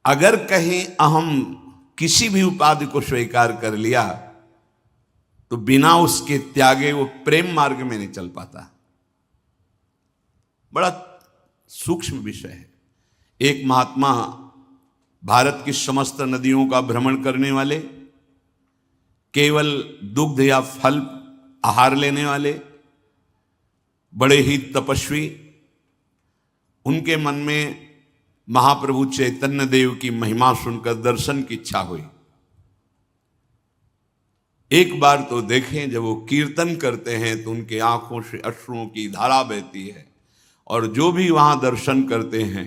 अगर कहीं अहम किसी भी उपाधि को स्वीकार कर लिया तो बिना उसके त्यागे वो प्रेम मार्ग में नहीं चल पाता। बड़ा सूक्ष्म विषय है। एक महात्मा भारत की समस्त नदियों का भ्रमण करने वाले, केवल दुग्ध या फल आहार लेने वाले, बड़े ही तपस्वी, उनके मन में महाप्रभु चैतन्य देव की महिमा सुनकर दर्शन की इच्छा हुई। एक बार तो देखें, जब वो कीर्तन करते हैं तो उनके आंखों से अश्रुओं की धारा बहती है और जो भी वहां दर्शन करते हैं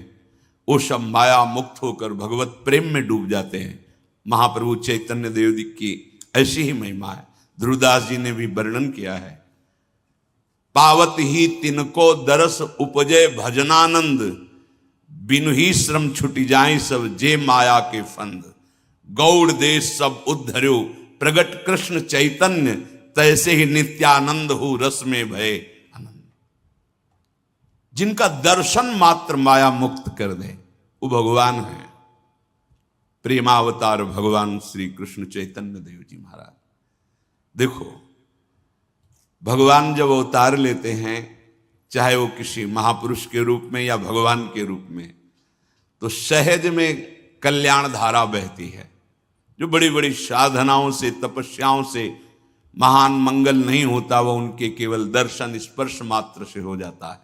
वो सब माया मुक्त होकर भगवत प्रेम में डूब जाते हैं। महाप्रभु चैतन्य देव की ऐसी ही महिमा है। ध्रुवदास जी ने भी वर्णन किया है, पावत ही तिनको दरस उपजे भजनानंद, बिनु ही श्रम छुटी जाए सब जे माया के फंद, गौड़ देश सब उद्धर्यो प्रगट कृष्ण चैतन्य, तैसे ही नित्यानंद हो रस में भय आनंद। जिनका दर्शन मात्र माया मुक्त कर दे वो भगवान है, प्रेमावतार भगवान श्री कृष्ण चैतन्य देव जी महाराज। देखो, भगवान जब अवतार लेते हैं, चाहे वो किसी महापुरुष के रूप में या भगवान के रूप में, तो सहज में कल्याण धारा बहती है। जो बड़ी बड़ी साधनाओं से, तपस्याओं से महान मंगल नहीं होता, वह उनके केवल दर्शन स्पर्श मात्र से हो जाता है।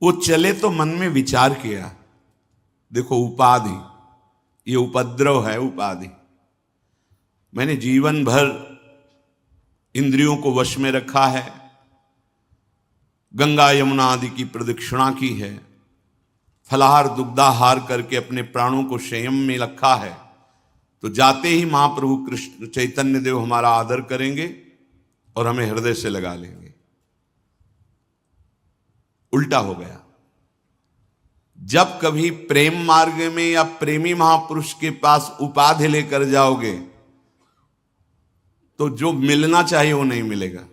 वो चले तो मन में विचार किया, देखो उपाधि, ये उपद्रव है। उपाधि, मैंने जीवन भर इंद्रियों को वश में रखा है, गंगा यमुना आदि की प्रदक्षिणा की है, फलाहार दुग्धाहार करके अपने प्राणों को संयम में रखा है, तो जाते ही महाप्रभु कृष्ण चैतन्य देव हमारा आदर करेंगे और हमें हृदय से लगा लेंगे। उल्टा हो गया। जब कभी प्रेम मार्ग में या प्रेमी महापुरुष के पास उपाधि लेकर जाओगे तो जो मिलना चाहिए वो नहीं मिलेगा।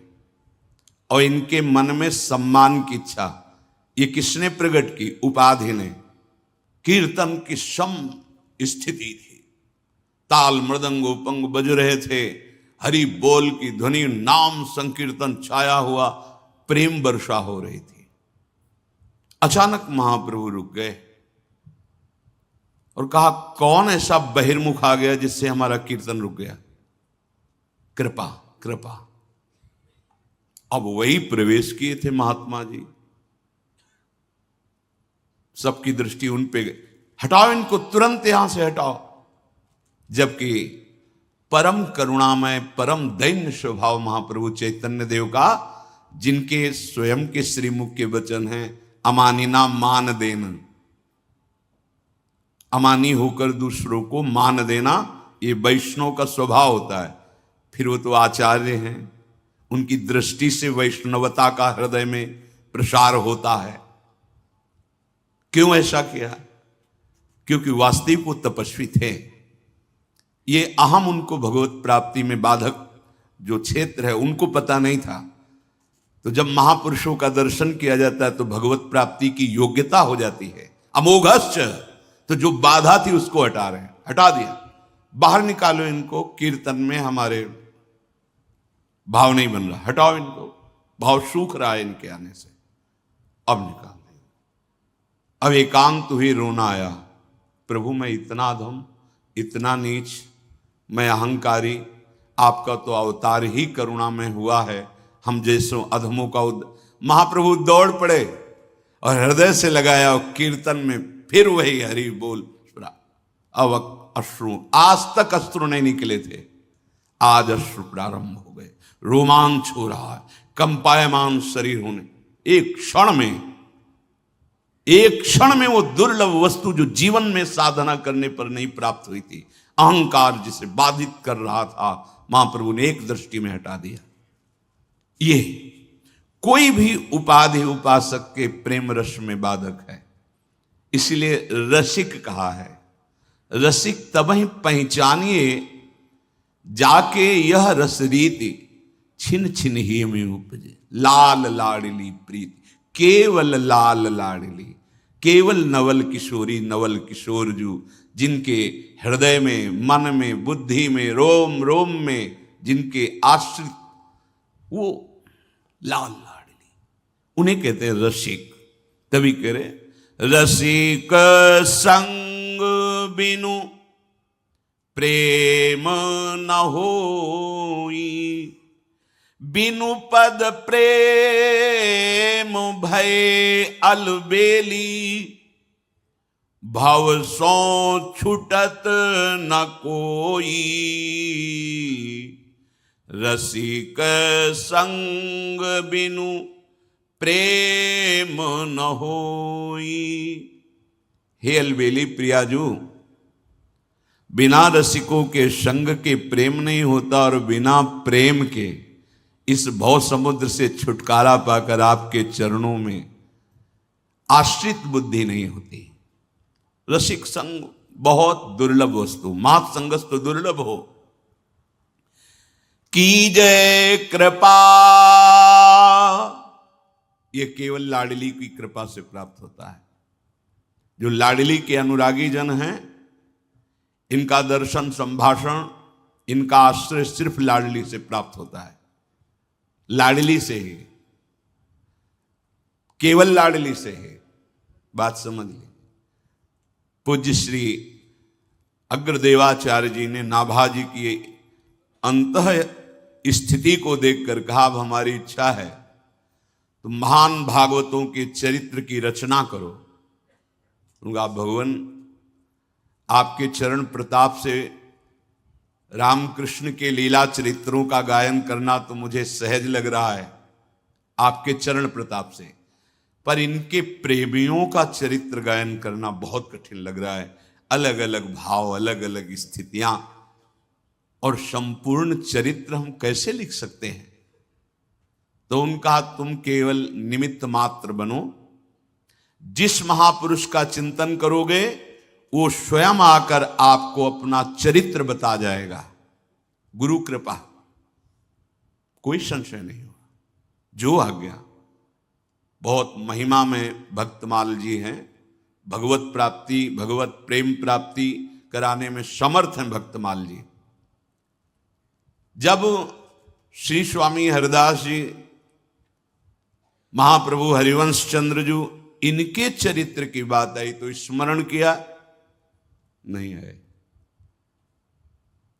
और इनके मन में सम्मान की इच्छा ये किसने प्रकट की? उपाधि ने। कीर्तन की सम स्थिति थी, ताल मृदंग उपंग बज रहे थे, हरि बोल की ध्वनि, नाम संकीर्तन छाया हुआ, प्रेम वर्षा हो रही थी। अचानक महाप्रभु रुक गए और कहा, कौन ऐसा बहिर्मुख आ गया जिससे हमारा कीर्तन रुक गया? कृपा कृपा। अब वही प्रवेश किए थे महात्मा जी, सबकी दृष्टि उन पे गई, हटाओ इनको, तुरंत यहां से हटाओ। जबकि परम करुणामय, परम दैन्य स्वभाव महाप्रभु चैतन्य देव का, जिनके स्वयं के श्रीमुख के वचन हैं, अमानिना मान देना, अमानी होकर दूसरों को मान देना, ये वैष्णव का स्वभाव होता है। फिर वो तो आचार्य हैं, उनकी दृष्टि से वैष्णवता का हृदय में प्रसार होता है। क्यों ऐसा किया? क्योंकि वास्तविक वो तपस्वी थे। ये अहम उनको भगवत प्राप्ति में बाधक जो क्षेत्र है उनको पता नहीं था। तो जब महापुरुषों का दर्शन किया जाता है तो भगवत प्राप्ति की योग्यता हो जाती है। अमोघश्च, तो जो बाधा थी उसको हटा रहे हैं, हटा दिया, बाहर निकालो इनको, कीर्तन में हमारे भाव नहीं बन रहा, हटाओ इनको, भाव सूख रहा है इनके आने से, अब निकाल। अब एकांत ही रोना आया, प्रभु मैं इतना अधम, इतना नीच, मैं अहंकारी, आपका तो अवतार ही करुणा में हुआ है, हम जैसों अधमों का महाप्रभु दौड़ पड़े और हृदय से लगाया और कीर्तन में फिर वही हरि बोल सुना। अब अश्रु, आज तक अश्रु नहीं निकले थे, आज अश्रु प्रारंभ हो गए, रोमांच हो रहा है, कंपायमान शरीर होने। एक क्षण में वो दुर्लभ वस्तु जो जीवन में साधना करने पर नहीं प्राप्त हुई थी, अहंकार जिसे बाधित कर रहा था, महाप्रभु ने एक दृष्टि में हटा दिया। ये कोई भी उपाधि उपासक के प्रेम रस में बाधक है, इसलिए रसिक कहा है। रसिक तबहि पहचानिए जाके यह रस रीति, छिन छिन ही में उपजे, लाल लाडली प्रीति, केवल लाल लाडली, केवल नवल किशोरी नवल किशोर जू, जिनके हृदय में, मन में, बुद्धि में, रोम रोम में जिनके आश्रित वो लाल लाडली, उन्हें कहते हैं रसिक। तभी कह रहे रसिक संग बिनु प्रेम न होई, बिनु पद प्रेम भय अलबेली, भव सो छुटत न कोई, रसिक संग बिनु प्रेम न होई। हे अलबेली प्रियाजू, बिना रसिकों के संग के प्रेम नहीं होता, और बिना प्रेम के इस भव समुद्र से छुटकारा पाकर आपके चरणों में आश्रित बुद्धि नहीं होती। रसिक संग बहुत दुर्लभ वस्तु, मात संगस तो दुर्लभ हो। कीजय कृपा, ये केवल लाडली की कृपा से प्राप्त होता है। जो लाडली के अनुरागी जन हैं, इनका दर्शन, संभाषण, इनका आश्रय सिर्फ लाडली से प्राप्त होता है। लाडली से ही, केवल लाडली से ही। बात समझ ली। पूज्य श्री अग्रदेवाचार्य जी ने नाभाजी की अंतः स्थिति को देखकर कहा, अब हमारी इच्छा है तो महान भागवतों के चरित्र की रचना करो। उनका भगवान आपके चरण प्रताप से रामकृष्ण के लीला चरित्रों का गायन करना तो मुझे सहज लग रहा है आपके चरण प्रताप से, पर इनके प्रेमियों का चरित्र गायन करना बहुत कठिन लग रहा है। अलग अलग भाव, अलग अलग स्थितियां और संपूर्ण चरित्र हम कैसे लिख सकते हैं। तो उनका तुम केवल निमित्त मात्र बनो। जिस महापुरुष का चिंतन करोगे वो स्वयं आकर आपको अपना चरित्र बता जाएगा। गुरु कृपा, कोई संशय नहीं होगा। जो आज्ञा। बहुत महिमा में भक्तमाल जी हैं, भगवत प्राप्ति, भगवत प्रेम प्राप्ति कराने में समर्थ हैं भक्तमाल जी। जब श्री स्वामी हरिदास जी, महाप्रभु हरिवंश चंद्र जी, इनके चरित्र की बात आई तो स्मरण किया नहीं है।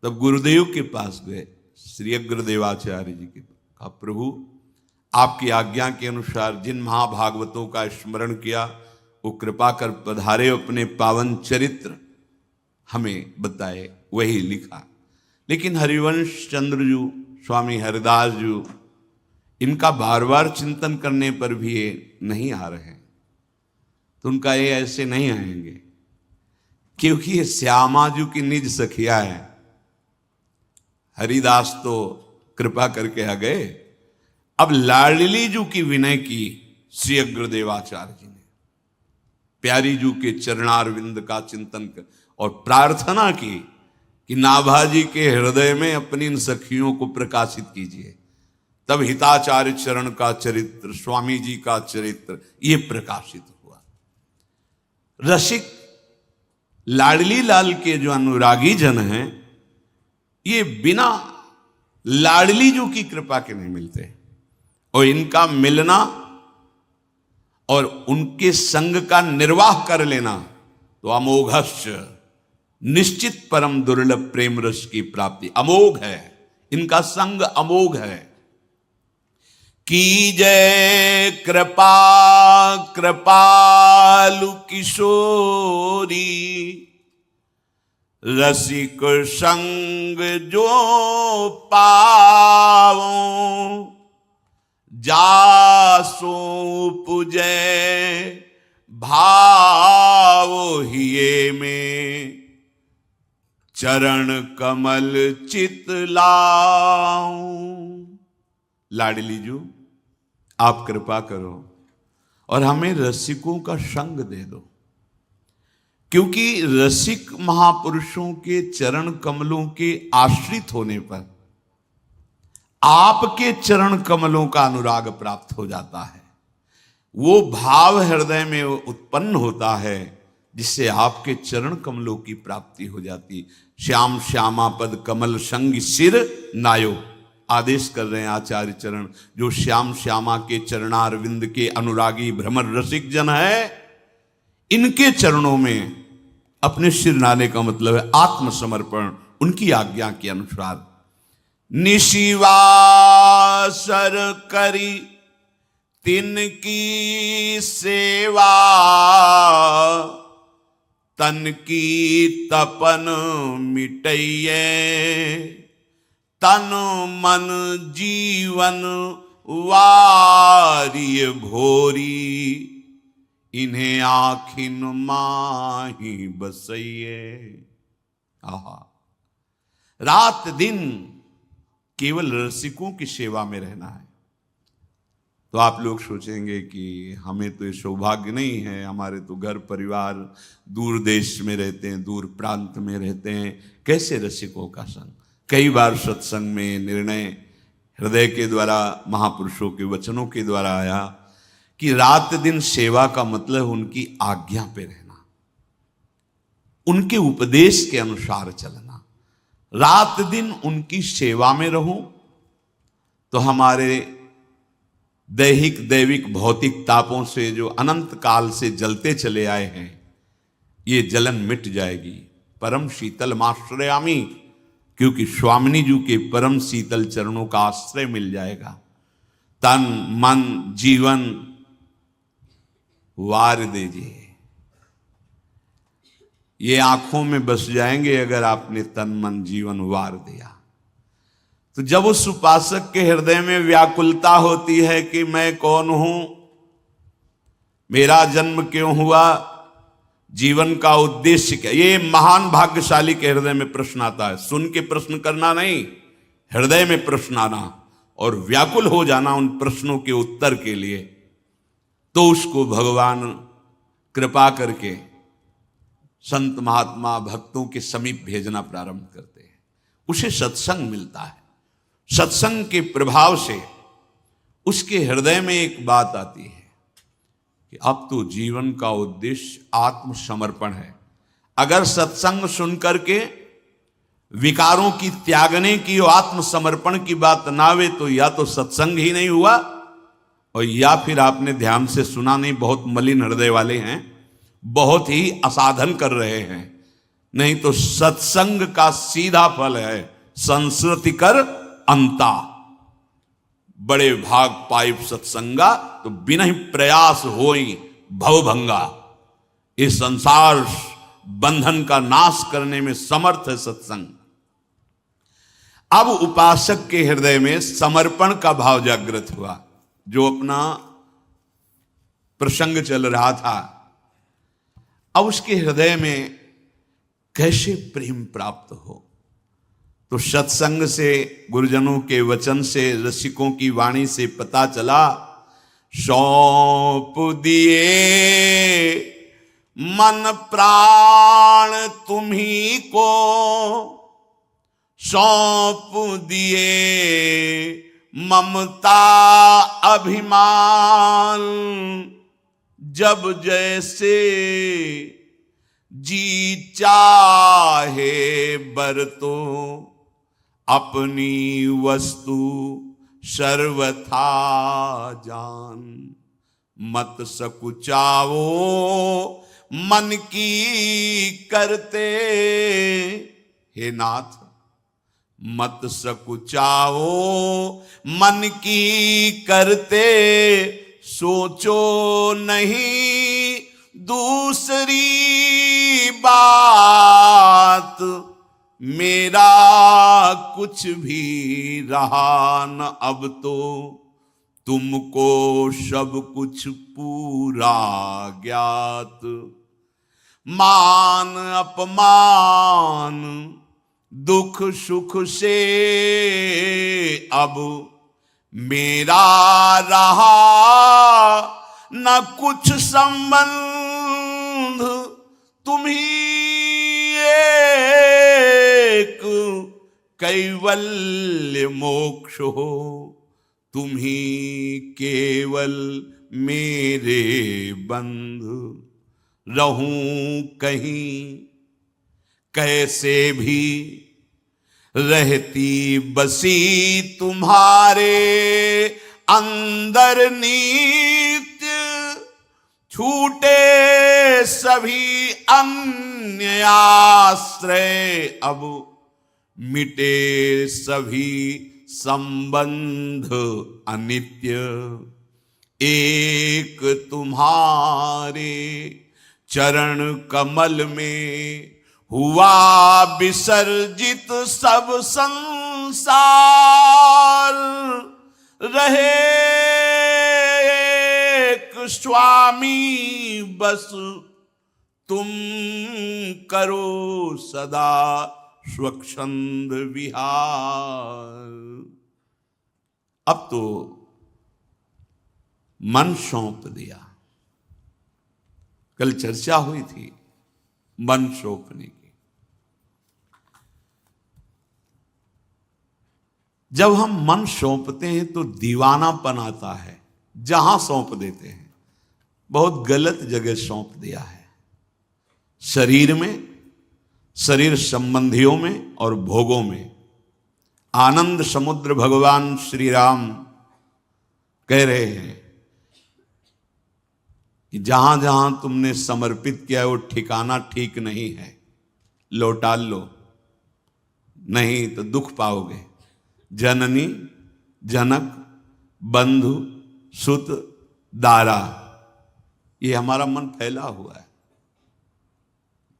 तब गुरुदेव के पास गए, श्री अग्रदेवाचार्य जी के, कहा प्रभु आपकी आज्ञा के अनुसार जिन महाभागवतों का स्मरण किया वो कृपा कर पधारे, अपने पावन चरित्र हमें बताए। वही लिखा। लेकिन हरिवंश चंद्र जी, स्वामी हरिदास जी, इनका बार बार चिंतन करने पर भी ये नहीं आ रहे। तो उनका ये ऐसे नहीं आएंगे, क्योंकि ये श्यामा जी की निज सखिया है। हरिदास तो कृपा करके आ गए। अब लाडली जू की विनय की श्री अग्रदेवाचार्य जी ने, प्यारी जू के चरणारविंद का चिंतन कर और प्रार्थना की कि नाभाजी के हृदय में अपनी इन सखियों को प्रकाशित कीजिए। तब हिताचार्य चरण का चरित्र, स्वामी जी का चरित्र ये प्रकाशित हुआ। रसिक लाडली लाल के जो अनुरागी जन हैं, ये बिना लाडली जू की कृपा के नहीं मिलते, और इनका मिलना और उनके संग का निर्वाह कर लेना तो अमोघश्च, निश्चित परम दुर्लभ प्रेम रस की प्राप्ति अमोघ है। इनका संग अमोघ है। की जय कृपा कृपालु किशोरी, रसिक संग जो पावो, जासो पुजय भाव हिये में, चरण कमल चित लाऊं। लाडली जू आप कृपा करो और हमें रसिकों का संग दे दो, क्योंकि रसिक महापुरुषों के चरण कमलों के आश्रित होने पर आपके चरण कमलों का अनुराग प्राप्त हो जाता है। वो भाव हृदय में उत्पन्न होता है जिससे आपके चरण कमलों की प्राप्ति हो जाती। श्याम श्यामा पद कमल संग सिर नायो, आदेश कर रहे हैं आचार्य चरण, जो श्याम श्यामा के चरणारविंद के अनुरागी भ्रमर रसिक जन है, इनके चरणों में अपने सिर नाने का मतलब है आत्मसमर्पण, उनकी आज्ञा के अनुसार। निशिवासर करी तिनकी सेवा, तन की तपन मिटइये, तन मन जीवन वारिय भोरी, इन्हें आखिन माही बसइये। आहा, रात दिन केवल रसिकों की सेवा में रहना है। तो आप लोग सोचेंगे कि हमें तो ये सौभाग्य नहीं है, हमारे तो घर परिवार दूर देश में रहते हैं, दूर प्रांत में रहते हैं, कैसे रसिकों का संग। कई बार सत्संग में निर्णय हृदय के द्वारा, महापुरुषों के वचनों के द्वारा आया कि रात दिन सेवा का मतलब उनकी आज्ञा पे रहना, उनके उपदेश के अनुसार चलना। रात दिन उनकी सेवा में रहूं तो हमारे दैहिक दैविक भौतिक तापों से जो अनंत काल से जलते चले आए हैं, ये जलन मिट जाएगी। परम शीतल माश्रयामी, क्योंकि स्वामिनी जी के परम शीतल चरणों का आश्रय मिल जाएगा। तन मन जीवन वार दीजिए, ये आंखों में बस जाएंगे अगर आपने तन मन जीवन वार दिया। तो जब उस उपासक के हृदय में व्याकुलता होती है कि मैं कौन हूं, मेरा जन्म क्यों हुआ, जीवन का उद्देश्य क्या, ये महान भाग्यशाली के हृदय में प्रश्न आता है। सुन के प्रश्न करना नहीं, हृदय में प्रश्न आना और व्याकुल हो जाना उन प्रश्नों के उत्तर के लिए। तो उसको भगवान कृपा करके संत महात्मा भक्तों के समीप भेजना प्रारंभ करते हैं, उसे सत्संग मिलता है। सत्संग के प्रभाव से उसके हृदय में एक बात आती है कि अब तो जीवन का उद्देश्य आत्मसमर्पण है। अगर सत्संग सुनकर के विकारों की त्यागने की और आत्मसमर्पण की बात ना आवे तो या तो सत्संग ही नहीं हुआ, और या फिर आपने ध्यान से सुना नहीं, बहुत मलिन हृदय वाले हैं, बहुत ही असाधन कर रहे हैं। नहीं तो सत्संग का सीधा फल है संस्कृति कर अंता, बड़े भाग पाइप सत्संगा, तो बिना ही प्रयास होई भवभंगा। इस संसार बंधन का नाश करने में समर्थ है सत्संग। अब उपासक के हृदय में समर्पण का भाव जागृत हुआ। जो अपना प्रसंग चल रहा था, अब उसके हृदय में कैसे प्रेम प्राप्त हो। तो सत्संग से, गुरुजनों के वचन से, रसिकों की वाणी से पता चला, सौंप दिए मन प्राण तुम्ही को, सौंप दिए ममता अभिमान, जब जैसे जी चाहे बरतो, अपनी वस्तु सर्वथा जान, मत सकुचाओ मन की करते। हे नाथ, मत सकुचाओ मन की करते, सोचो नहीं दूसरी बात, मेरा कुछ भी रहा न अब तो, तुमको सब कुछ पूरा ज्ञात। मान अपमान दुख सुख से अब मेरा रहा न कुछ संबंध, तुम ही एक कैवल्य मोक्ष हो, तुम ही केवल मेरे बंधु, रहूं कहीं कैसे भी रहती बसी तुम्हारे अंदर नित्य, छूटे सभी अन्य आश्रय, अब मिटे सभी संबंध अनित्य, एक तुम्हारे चरण कमल में हुआ विसर्जित सब संसार, रहे एक स्वामी बस तुम करो सदा स्वच्छंद विहार। अब तो मन सौंप दिया। कल चर्चा हुई थी मन सौंपने की। जब हम मन सौंपते हैं तो दीवानापन आता है। जहां सौंप देते हैं, बहुत गलत जगह सौंप दिया है। शरीर में, शरीर संबंधियों में और भोगों में। आनंद समुद्र भगवान श्री राम कह रहे हैं कि जहां जहां तुमने समर्पित किया वो ठिकाना ठीक नहीं है, लौटा लो, नहीं तो दुख पाओगे। जननी, जनक, बंधु, सुत, दारा, ये हमारा मन फैला हुआ है।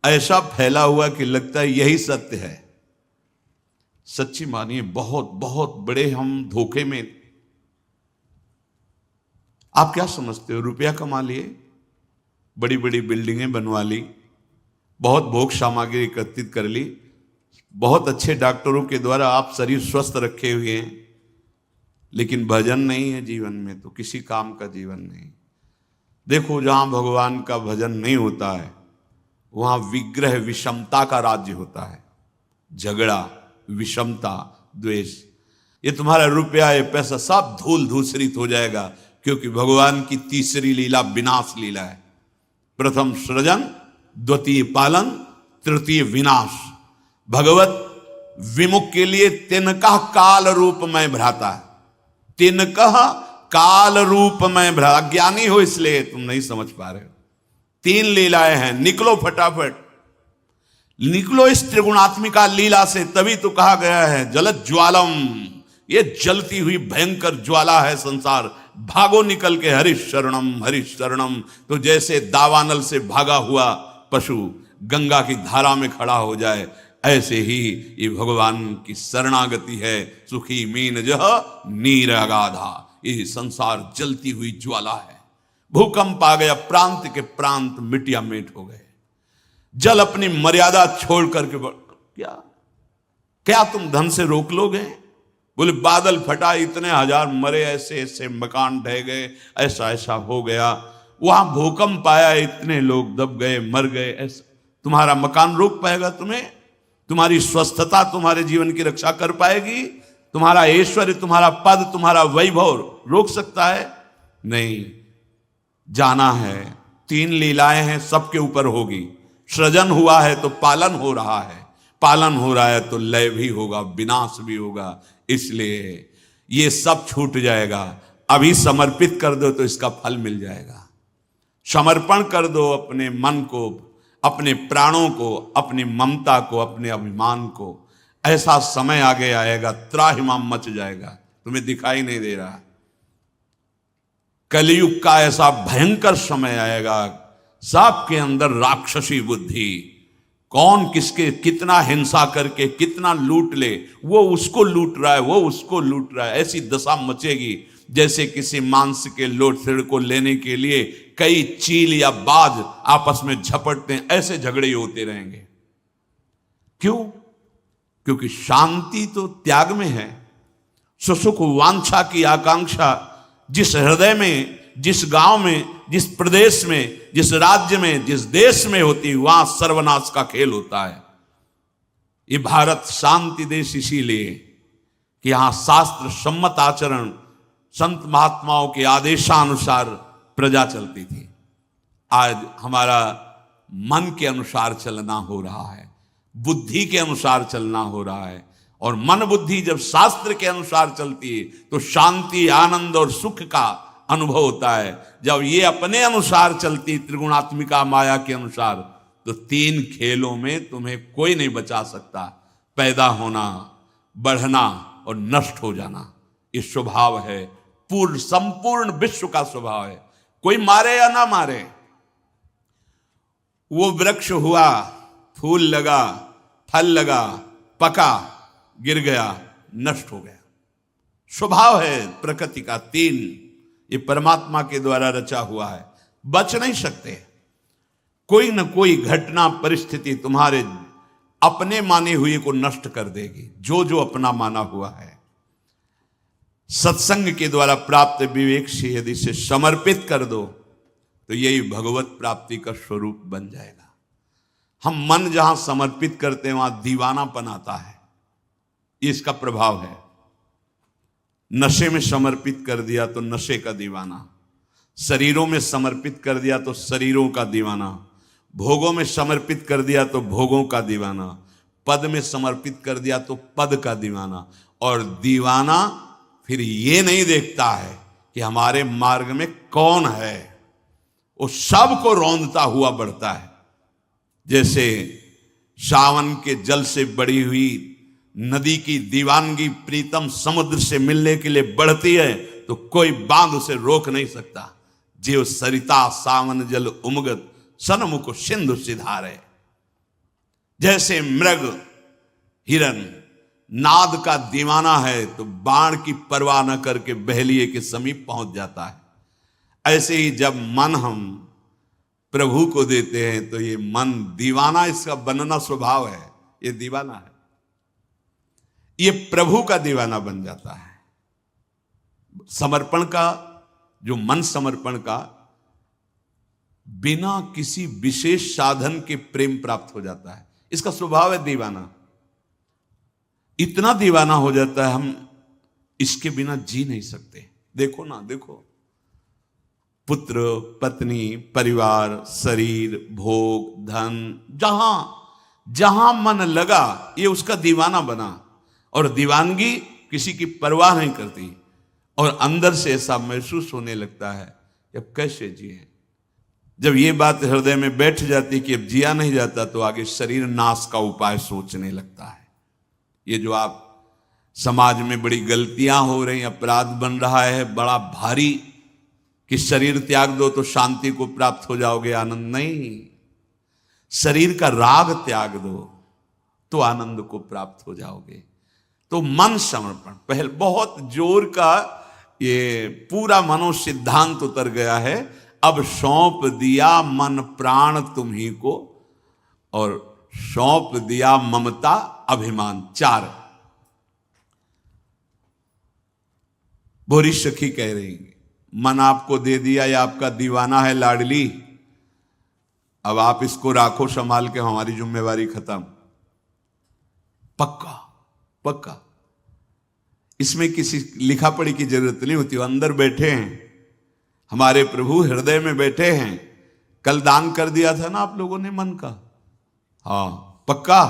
ऐसा फैला हुआ कि लगता है यही सत्य है। सच्ची मानिए, बहुत बहुत बड़े हम धोखे में। आप क्या समझते हो? रुपया कमा लिए, बड़ी बड़ी बिल्डिंगें बनवा ली, बहुत भोग सामग्री एकत्रित कर ली, बहुत अच्छे डॉक्टरों के द्वारा आप शरीर स्वस्थ रखे हुए हैं, लेकिन भजन नहीं है जीवन में, तो किसी काम का जीवन नहीं। देखो, जहां भगवान का भजन नहीं होता है वहां विग्रह, विषमता का राज्य होता है। झगड़ा, विषमता, द्वेष। ये तुम्हारा रुपया, ये पैसा सब धूल धूसरित हो जाएगा, क्योंकि भगवान की तीसरी लीला विनाश लीला है। प्रथम सृजन, द्वितीय पालन, तृतीय विनाश। भगवत विमुख के लिए तिनका काल रूप में भ्राता है। तिनका काल रूप में भ्रा। ज्ञानी हो इसलिए तुम नहीं समझ पा रहे हो। 3 लीलाएं हैं, निकलो फटाफट, निकलो इस त्रिगुणात्मिका लीला से। तभी तो कहा गया है जलत ज्वालम, ये जलती हुई भयंकर ज्वाला है संसार। भागो निकल के, हरिश शरणम हरिश शरणम। तो जैसे दावानल से भागा हुआ पशु गंगा की धारा में खड़ा हो जाए, ऐसे ही ये भगवान की शरणागति है। सुखी मीन जह नीर अगाधा, ये संसार जलती हुई ज्वाला है। भूकंप आ गया, प्रांत के प्रांत मिटिया मेट हो गए। जल अपनी मर्यादा छोड़ करके क्या क्या तुम धन से रोक लोगे? बोले बादल फटा, इतने हजार मरे, ऐसे ऐसे मकान ढह गए, ऐसा ऐसा हो गया। वहां भूकंप आया, इतने लोग दब गए, मर गए। ऐसा तुम्हारा मकान रोक पाएगा तुम्हें? तुम्हारी स्वस्थता तुम्हारे जीवन की रक्षा कर पाएगी? तुम्हारा ऐश्वर्य, तुम्हारा पद, तुम्हारा वैभव रोक सकता है? नहीं। जाना है, 3 लीलाएं हैं, सबके ऊपर होगी। सृजन हुआ है तो पालन हो रहा है, पालन हो रहा है तो लय भी होगा, विनाश भी होगा। इसलिए ये सब छूट जाएगा। अभी समर्पित कर दो तो इसका फल मिल जाएगा। समर्पण कर दो अपने मन को, अपने प्राणों को, अपनी ममता को, अपने अभिमान को। ऐसा समय आगे आएगा, त्राहिमाम मच जाएगा, तुम्हें दिखाई नहीं दे रहा। कलयुग का ऐसा भयंकर समय आएगा, सबके अंदर राक्षसी बुद्धि। कौन किसके कितना हिंसा करके कितना लूट ले, वो उसको लूट रहा है, वो उसको लूट रहा है। ऐसी दशा मचेगी जैसे किसी मांस के लोथड़ को लेने के लिए कई चील या बाज आपस में झपटते हैं, ऐसे झगड़े होते रहेंगे। क्यों? क्योंकि शांति तो त्याग में है। सुसुख वांछा की आकांक्षा जिस हृदय में, जिस गांव में, जिस प्रदेश में, जिस राज्य में, जिस देश में होती, वहां सर्वनाश का खेल होता है। ये भारत शांति देश इसीलिए कि यहां शास्त्र सम्मत आचरण, संत महात्माओं के आदेशानुसार प्रजा चलती थी। आज हमारा मन के अनुसार चलना हो रहा है, बुद्धि के अनुसार चलना हो रहा है। और मन बुद्धि जब शास्त्र के अनुसार चलती है तो शांति, आनंद और सुख का अनुभव होता है। जब ये अपने अनुसार चलती, त्रिगुणात्मिका माया के अनुसार, तो 3 खेलों में तुम्हें कोई नहीं बचा सकता। पैदा होना, बढ़ना और नष्ट हो जाना, ये स्वभाव है, पूर्ण संपूर्ण विश्व का स्वभाव है। कोई मारे या ना मारे, वो वृक्ष हुआ, फूल लगा, फल लगा, पका, गिर गया, नष्ट हो गया। स्वभाव है प्रकृति का 3, ये परमात्मा के द्वारा रचा हुआ है, बच नहीं सकते। कोई न कोई घटना, परिस्थिति तुम्हारे अपने माने हुए को नष्ट कर देगी, जो जो अपना माना हुआ है। सत्संग के द्वारा प्राप्त विवेक से यदि इसे समर्पित कर दो तो यही भगवत प्राप्ति का स्वरूप बन जाएगा। हम मन जहां समर्पित करते हैं वहां दीवानापन आता है, ये इसका प्रभाव है। नशे में समर्पित कर दिया तो नशे का दीवाना, शरीरों में समर्पित कर दिया तो शरीरों का दीवाना, भोगों में समर्पित कर दिया तो भोगों का दीवाना, पद में समर्पित कर दिया तो पद का दीवाना। और दीवाना फिर ये नहीं देखता है कि हमारे मार्ग में कौन है, वो सबको रौंदता हुआ बढ़ता है। जैसे सावन के जल से बड़ी हुई नदी की दीवानगी प्रीतम समुद्र से मिलने के लिए बढ़ती है तो कोई बांध उसे रोक नहीं सकता। जीव सरिता सावन जल उमगत सनमुख सिंधु सिधारे। जैसे मृग, हिरन नाद का दीवाना है तो बाण की परवाह न करके बहेलिए के समीप पहुंच जाता है। ऐसे ही जब मन हम प्रभु को देते हैं तो ये मन दीवाना, इसका बनना स्वभाव है, ये दीवाना है, ये प्रभु का दीवाना बन जाता है। समर्पण का जो मन, समर्पण का बिना किसी विशेष साधन के प्रेम प्राप्त हो जाता है, इसका स्वभाव है दीवाना। इतना दीवाना हो जाता है हम इसके बिना जी नहीं सकते। देखो ना, देखो, पुत्र, पत्नी, परिवार, शरीर, भोग, धन, जहां जहां मन लगा ये उसका दीवाना बना। और दीवानगी किसी की परवाह नहीं करती और अंदर से ऐसा महसूस होने लगता है कि अब कैसे जिए। जब ये बात हृदय में बैठ जाती कि अब जिया नहीं जाता तो आगे शरीर नाश का उपाय सोचने लगता है। ये जो आप समाज में बड़ी गलतियां हो रही, अपराध बन रहा है बड़ा भारी कि शरीर त्याग दो तो शांति को प्राप्त हो जाओगे, आनंद नहीं। शरीर का राग त्याग दो तो आनंद को प्राप्त हो जाओगे। तो मन समर्पण पहले बहुत जोर का ये पूरा मनो सिद्धांत उतर गया है। अब सौंप दिया मन प्राण तुम्ही को और सौंप दिया ममता अभिमान। 4 भोरी सखी कह रही मन आपको दे दिया, या आपका दीवाना है लाडली, अब आप इसको राखो संभाल के, हमारी जिम्मेवारी खत्म। पक्का पक्का, इसमें किसी लिखा पढ़ी की जरूरत नहीं होती। वो अंदर बैठे हैं, हमारे प्रभु हृदय में बैठे हैं। कल दान कर दिया था ना आप लोगों ने मन का, हाँ पक्का।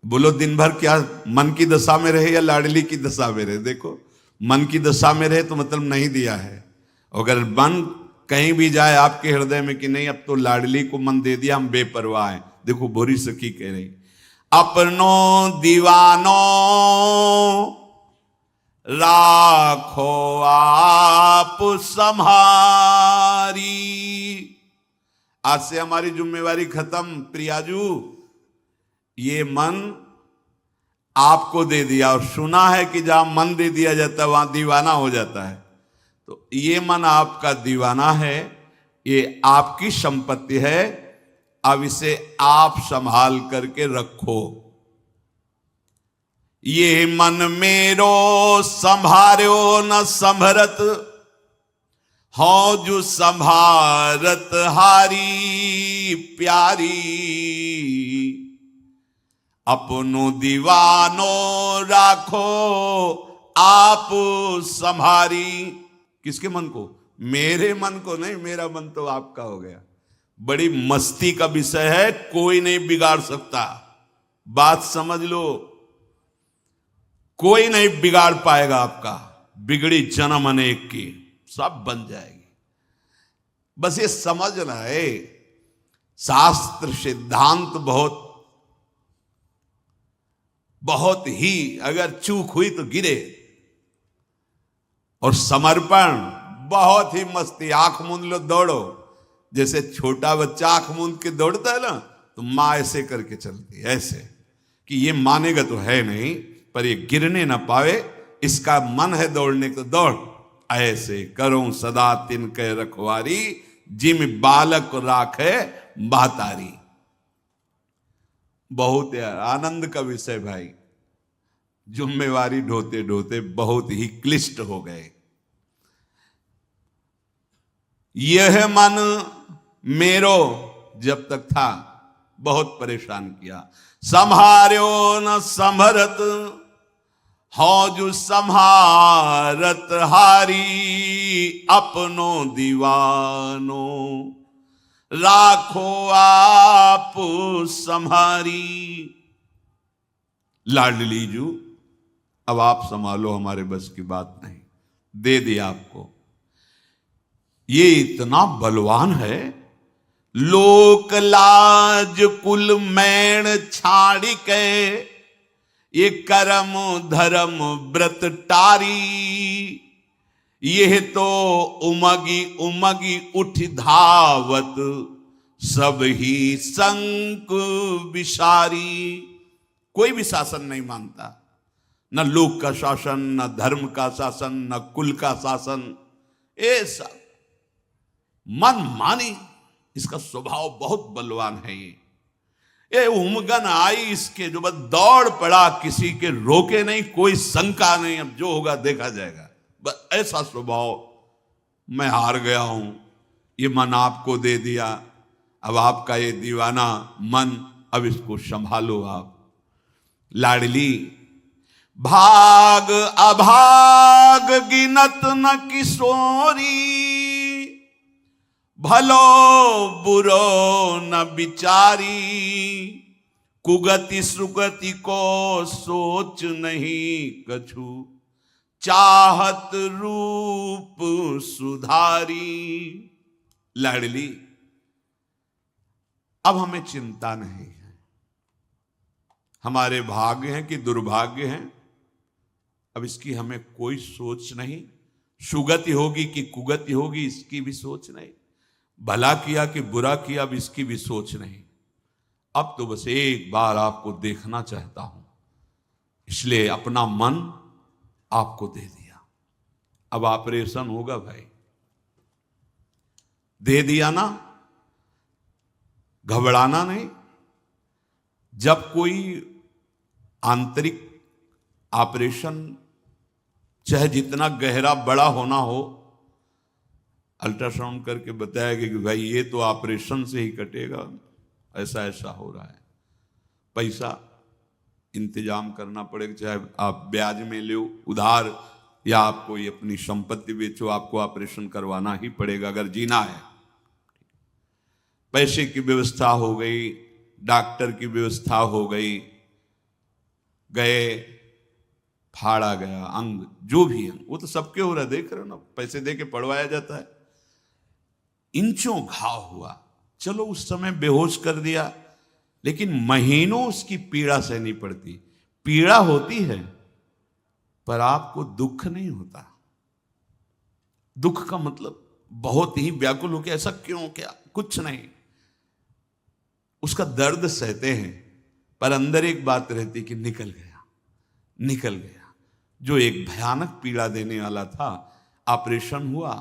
बोलो दिन भर क्या मन की दशा में रहे या लाडली की दशा में रहे। देखो मन की दशा में रहे तो मतलब नहीं दिया है। अगर मन कहीं भी जाए आपके हृदय में कि नहीं अब तो लाडली को मन दे दिया, हम बेपरवाह हैं। देखो भोरी सखी कह रही अपनो दीवानो राखो आप संहारी। आज से हमारी जिम्मेवारी खत्म प्रियाजू, ये मन आपको दे दिया। और सुना है कि जहां मन दे दिया जाता है वहां दीवाना हो जाता है। तो ये मन आपका दीवाना है, ये आपकी संपत्ति है, अब इसे आप संभाल करके रखो। ये मन मेरो संभार्यो न संभरत, हो जो संभारत हारी प्यारी। अपनो दीवानो राखो आप संभारी। किसके मन को? मेरे मन को नहीं, मेरा मन तो आपका हो गया। बड़ी मस्ती का विषय है, कोई नहीं बिगाड़ सकता। बात समझ लो, कोई नहीं बिगाड़ पाएगा आपका। बिगड़ी जन्म अनेक की, सब बन जाएगी। बस ये समझना है, शास्त्र सिद्धांत बहुत बहुत ही, अगर चूक हुई तो गिरे। और समर्पण बहुत ही मस्ती, आंख मूंद लो दौड़ो। जैसे छोटा बच्चा आंख मूंद के दौड़ता है ना, तो माँ ऐसे करके चलती है, ऐसे कि ये मानेगा तो है नहीं, पर ये गिरने ना पावे, इसका मन है दौड़ने को, दौड़। ऐसे करूं सदा तिनके रखवारी, जिम बालक राखे बातारी। बहुत आनंद का विषय भाई। जिम्मेवारी ढोते ढोते बहुत ही क्लिष्ट हो गए। यह मन मेरो जब तक था बहुत परेशान किया। संभार्यो न संभरत, हौजु संहारत हारी, अपनो दीवानो राखो आप संहारी। लाडली जू, अब आप संभालो, हमारे बस की बात नहीं, दे दिया आपको। ये इतना बलवान है, लोक लाज कुल मैण छाड़ी के, ये कर्म धर्म व्रत टारी। यह तो उमगी उमगी उठ धावत, सब ही संक विसारी। कोई भी शासन नहीं मानता, न लोक का शासन, न धर्म का शासन, न कुल का शासन। ऐसा मन मानी, इसका स्वभाव बहुत बलवान है। ये उमगन आई इसके, जो बस दौड़ पड़ा, किसी के रोके नहीं, कोई शंका नहीं, अब जो होगा देखा जाएगा। बस ऐसा स्वभाव। मैं हार गया हूं, ये मन आपको दे दिया, अब आपका ये दीवाना मन, अब इसको संभालो आप। लाडली, भाग अभाग गिनत न किशोरी, भलो बुरो न बिचारी। कुगति सुगति को सोच नहीं कछु, चाहत रूप सुधारी। लाडली, अब हमें चिंता नहीं है, हमारे भाग्य हैं कि दुर्भाग्य हैं, अब इसकी हमें कोई सोच नहीं। सुगति होगी कि कुगति होगी, इसकी भी सोच नहीं। भला किया कि बुरा किया, अब इसकी भी सोच नहीं। अब तो बस एक बार आपको देखना चाहता हूं, इसलिए अपना मन आपको दे दिया। अब ऑपरेशन होगा भाई, दे दिया ना, घबराना नहीं। जब कोई आंतरिक ऑपरेशन, चाहे जितना गहरा बड़ा होना हो, अल्ट्रासाउंड करके बताएगा कि भाई ये तो ऑपरेशन से ही कटेगा, ऐसा ऐसा हो रहा है। पैसा इंतजाम करना पड़ेगा, चाहे आप ब्याज में लो उधार, या आप कोई अपनी संपत्ति बेचो, आपको ऑपरेशन करवाना ही पड़ेगा अगर जीना है। पैसे की व्यवस्था हो गई, डॉक्टर की व्यवस्था हो गई, गए, फाड़ा गया अंग, जो भी है वो तो सबके हो रहा है, देख रहे हो ना, पैसे दे के पड़वाया जाता है। इंचों घाव हुआ, चलो उस समय बेहोश कर दिया, लेकिन महीनों उसकी पीड़ा सहनी पड़ती। पीड़ा होती है पर आपको दुख नहीं होता। दुख का मतलब बहुत ही व्याकुल हो के, ऐसा क्यों, क्या, कुछ नहीं, उसका दर्द सहते हैं, पर अंदर एक बात रहती कि निकल गया, निकल गया। जो एक भयानक पीड़ा देने वाला था, ऑपरेशन हुआ,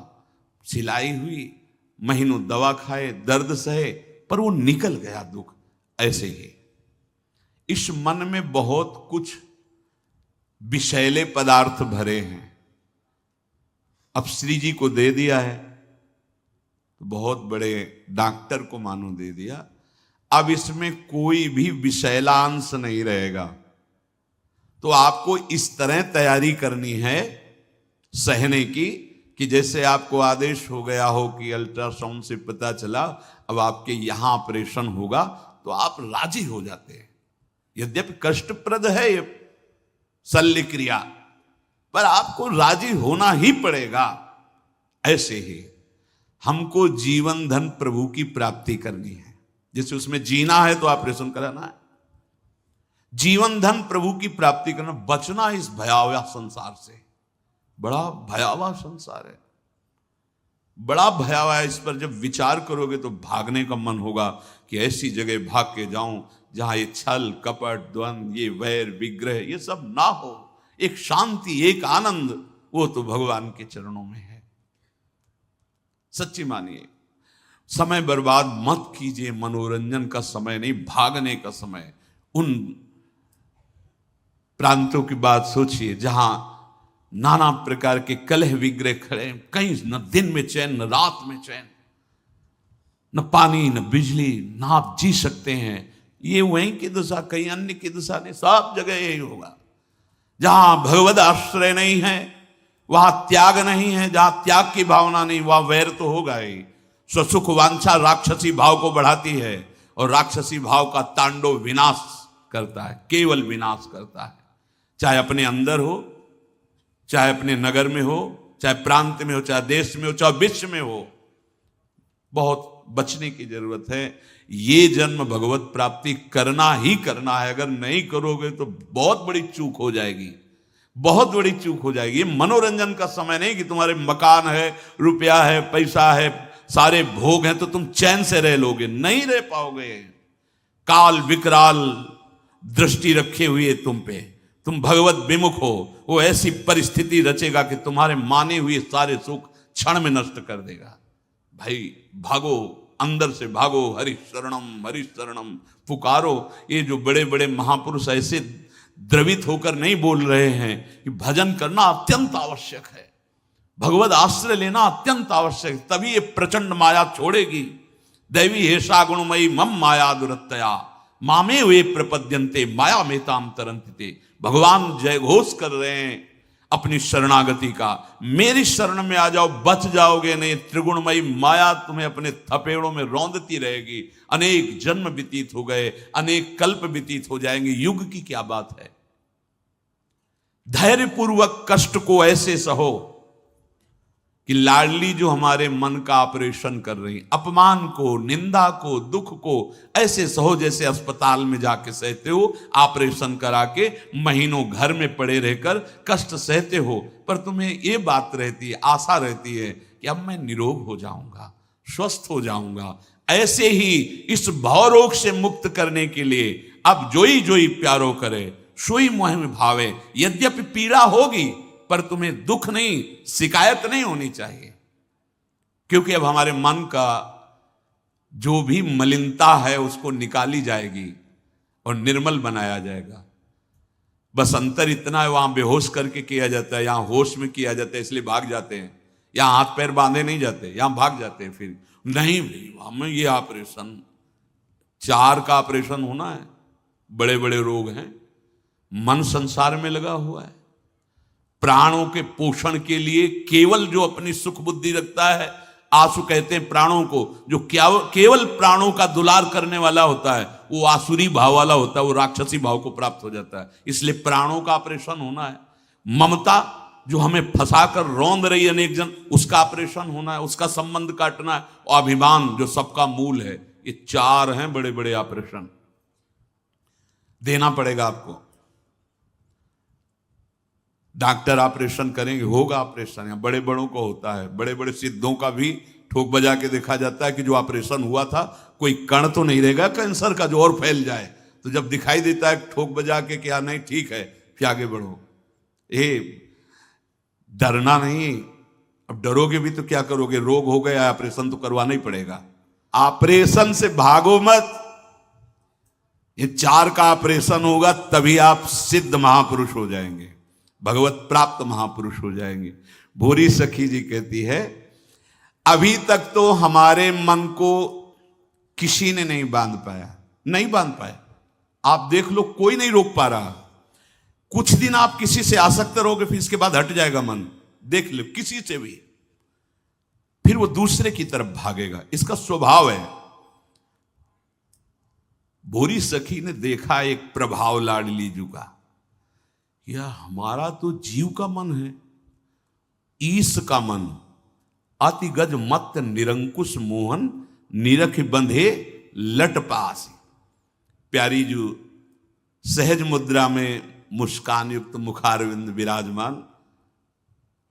सिलाई हुई, महीनों दवा खाए, दर्द सहे, पर वो निकल गया दुख। ऐसे ही इस मन में बहुत कुछ विषैले पदार्थ भरे हैं। अब श्री जी को दे दिया है, तो बहुत बड़े डॉक्टर को मानो दे दिया, अब इसमें कोई भी विषैलांश नहीं रहेगा। तो आपको इस तरह तैयारी करनी है सहने की, कि जैसे आपको आदेश हो गया हो कि अल्ट्रासाउंड से पता चला अब आपके यहां ऑपरेशन होगा, तो आप राजी हो जाते हैं। यद्यपि कष्टप्रद है ये शल्य क्रिया, पर आपको राजी होना ही पड़ेगा। ऐसे ही हमको जीवन धन प्रभु की प्राप्ति करनी है। जैसे उसमें जीना है तो ऑपरेशन कराना है। जीवन धन प्रभु की प्राप्ति करना, बचना इस भयावह संसार से। बड़ा भयावह संसार है, बड़ा भयावह है। इस पर जब विचार करोगे तो भागने का मन होगा कि ऐसी जगह भाग के जाऊं जहां ये छल कपट द्वंद, ये वैर विग्रह, ये सब ना हो। एक शांति, एक आनंद, वो तो भगवान के चरणों में है। सच्ची मानिए, समय बर्बाद मत कीजिए। मनोरंजन का समय नहीं, भागने का समय। उन प्रांतों की बात सोचिए जहां नाना प्रकार के कलह विग्रह खड़े, कहीं न दिन में चैन न रात में चैन, न पानी न बिजली, ना आप जी सकते हैं। ये वहीं की दशा, कहीं अन्य की दशा नहीं, सब जगह यही होगा। जहां भगवद आश्रय नहीं है वहां त्याग नहीं है, जहां त्याग की भावना नहीं वहां वैर तो होगा ही। स्वसुख वांछा राक्षसी भाव को बढ़ाती है, और राक्षसी भाव का तांडव विनाश करता है, केवल विनाश करता है। चाहे अपने अंदर हो, चाहे अपने नगर में हो, चाहे प्रांत में हो, चाहे देश में हो, चाहे विश्व में हो। बहुत बचने की जरूरत है। ये जन्म भगवत प्राप्ति करना ही करना है। अगर नहीं करोगे तो बहुत बड़ी चूक हो जाएगी, बहुत बड़ी चूक हो जाएगी। ये मनोरंजन का समय नहीं कि तुम्हारे मकान है, रुपया है, पैसा है, सारे भोग हैं तो तुम चैन से रह लोगे, नहीं रह पाओगे। काल विकराल दृष्टि रखे हुए तुम पे, तुम भगवत विमुख हो, वो ऐसी परिस्थिति रचेगा कि तुम्हारे माने हुए सारे सुख क्षण में नष्ट कर देगा। भाई भागो, अंदर से भागो, हरि शरणम पुकारो। ये जो बड़े बड़े महापुरुष ऐसे द्रवित होकर नहीं बोल रहे हैं कि भजन करना अत्यंत आवश्यक है, भगवत आश्रय लेना अत्यंत आवश्यक है, तभी ये प्रचंड माया छोड़ेगी। दैवी हेषा गुणमयी मम माया दुरत्तया मामे वे प्रपद्यन्ते माया मेताम तरन्ति। भगवान जय घोष कर रहे हैं अपनी शरणागति का। मेरी शरण में आ जाओ, बच जाओगे नहीं। त्रिगुणमयी माया तुम्हें अपने थपेड़ों में रौंदती रहेगी। अनेक जन्म व्यतीत हो गए, अनेक कल्प व्यतीत हो जाएंगे, युग की क्या बात है। धैर्यपूर्वक कष्ट को ऐसे सहो कि लाडली जो हमारे मन का ऑपरेशन कर रही, अपमान को, निंदा को, दुख को ऐसे सहो जैसे अस्पताल में जाके सहते हो, ऑपरेशन करा के महीनों घर में पड़े रहकर कष्ट सहते हो। पर तुम्हें ये बात रहती है, आशा रहती है कि अब मैं निरोग हो जाऊंगा, स्वस्थ हो जाऊंगा। ऐसे ही इस भवरोग से मुक्त करने के लिए अब जोई जोई प्यारो करे, सोई मोह में भावे। यद्यपि पीड़ा होगी पर तुम्हें दुख नहीं, शिकायत नहीं होनी चाहिए, क्योंकि अब हमारे मन का जो भी मलिनता है उसको निकाली जाएगी और निर्मल बनाया जाएगा। बस अंतर इतना है, वहां बेहोश करके किया जाता है, यहां होश में किया जाता है, इसलिए भाग जाते हैं। यहां हाथ पैर बांधे नहीं जाते, यहां भाग जाते हैं। फिर नहीं भाई हमें ये ऑपरेशन, 4 का ऑपरेशन होना है, बड़े बड़े रोग हैं, मन संसार में लगा हुआ है। प्राणों के पोषण के लिए केवल जो अपनी सुख बुद्धि रखता है, आसु कहते हैं प्राणों को, जो केवल प्राणों का दुलार करने वाला होता है वो आसुरी भाव वाला होता है, वो राक्षसी भाव को प्राप्त हो जाता है। इसलिए प्राणों का ऑपरेशन होना है। ममता जो हमें फंसाकर रौंद रही अनेक जन, उसका ऑपरेशन होना है, उसका संबंध काटना है। और अभिमान जो सबका मूल है, ये 4 हैं बड़े बड़े ऑपरेशन, देना पड़ेगा आपको। डॉक्टर ऑपरेशन करेंगे, होगा ऑपरेशन, या बड़े बड़ों को होता है। बड़े बड़े सिद्धों का भी ठोक बजा के देखा जाता है कि जो ऑपरेशन हुआ था कोई कण तो नहीं रहेगा कैंसर का जो और फैल जाए। तो जब दिखाई देता है ठोक बजा के कि हाँ नहीं ठीक है, फिर आगे बढ़ो। डरना नहीं, अब डरोगे भी तो क्या करोगे, रोग हो गया, ऑपरेशन तो करवाना ही पड़ेगा। ऑपरेशन से भागो मत। ये 4 का ऑपरेशन होगा तभी आप सिद्ध महापुरुष हो जाएंगे, भगवत प्राप्त महापुरुष हो जाएंगे। भूरी सखी जी कहती है, अभी तक तो हमारे मन को किसी ने नहीं बांध पाया, नहीं बांध पाया। आप देख लो, कोई नहीं रोक पा रहा। कुछ दिन आप किसी से आसक्त रहोगे, फिर इसके बाद हट जाएगा मन। देख लो, किसी से भी फिर वो दूसरे की तरफ भागेगा, इसका स्वभाव है। भोरी सखी ने देखा एक प्रभाव लाडली जू का, या हमारा तो जीव का मन है, ईश का मन, अति गज मत निरंकुश मोहन, निरख बंधे लट पास। प्यारी जो सहज मुद्रा में मुस्कान युक्त मुखारविंद विराजमान,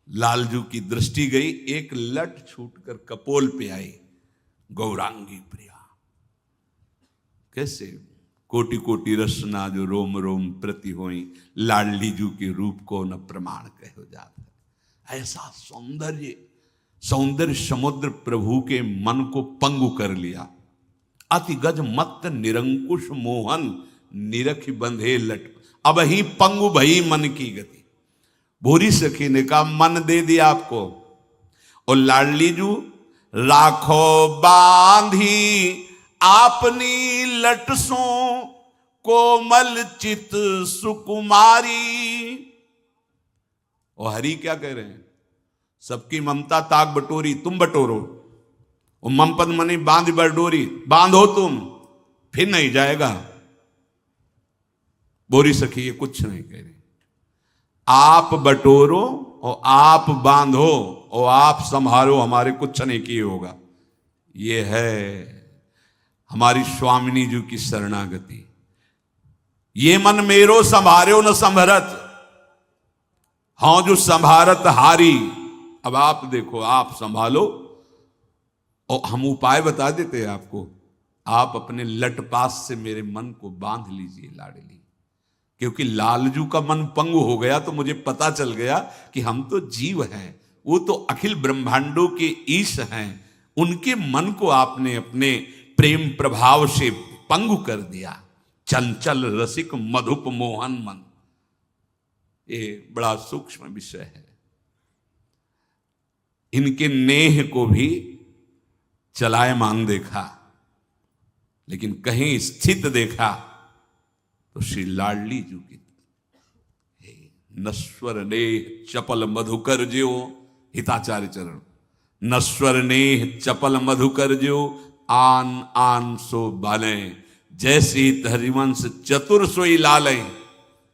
लालजू की दृष्टि गई, एक लट छूटकर कपोल पे आई, गौरांगी प्रिया। कैसे कोटि कोटि रसना जो रोम रोम प्रति होई, लाडली जू के रूप को न प्रमाण कहो जाता। ऐसा सौंदर्य, सौंदर्य समुद्र प्रभु के मन को पंगु कर लिया। अति गज मत निरंकुश मोहन, निरख बंधे लट। अब ही पंगु भई मन की गति। भूरी सखी ने कहा मन दे दिया आपको, और लाडली जू राखो बांधी आपनी लटसों, कोमल चित सुकुमारी। और हरि क्या कह रहे हैं, सबकी ममता ताक बटोरी, तुम बटोरो। और ममपद मनी बांध बटोरी, बांधो तुम, फिर नहीं जाएगा। बोरी सखी ये कुछ नहीं कह रही, आप बटोरो और आप बांधो और आप संभालो, हमारे कुछ नहीं किए होगा। ये है हमारी स्वामिनी जी की शरणागति। ये मन मेरो संभारो न संभरत, हाँ जो संभारत हारी। अब आप देखो, आप संभालो, और हम उपाय बता देते हैं आपको। आप अपने लटपास से मेरे मन को बांध लीजिए लाडली, क्योंकि लालजू का मन पंगु हो गया तो मुझे पता चल गया कि हम तो जीव हैं, वो तो अखिल ब्रह्मांडों के ईश हैं। उनके मन को आपने अपने प्रेम प्रभाव से पंगु कर दिया। चंचल रसिक मधुप मोहन मन, ये बड़ा सूक्ष्म विषय है। इनके नेह को भी चलायमान देखा, लेकिन कहीं स्थित देखा तो श्री लाडली जू की नश्वर नेह चपल मधुकर ज्यो, हिताचार्य चरण। नश्वर नेह चपल मधुकर ज्यो, आन आन सो बाले, जैसे हरिवंश चतुर सोई लाले,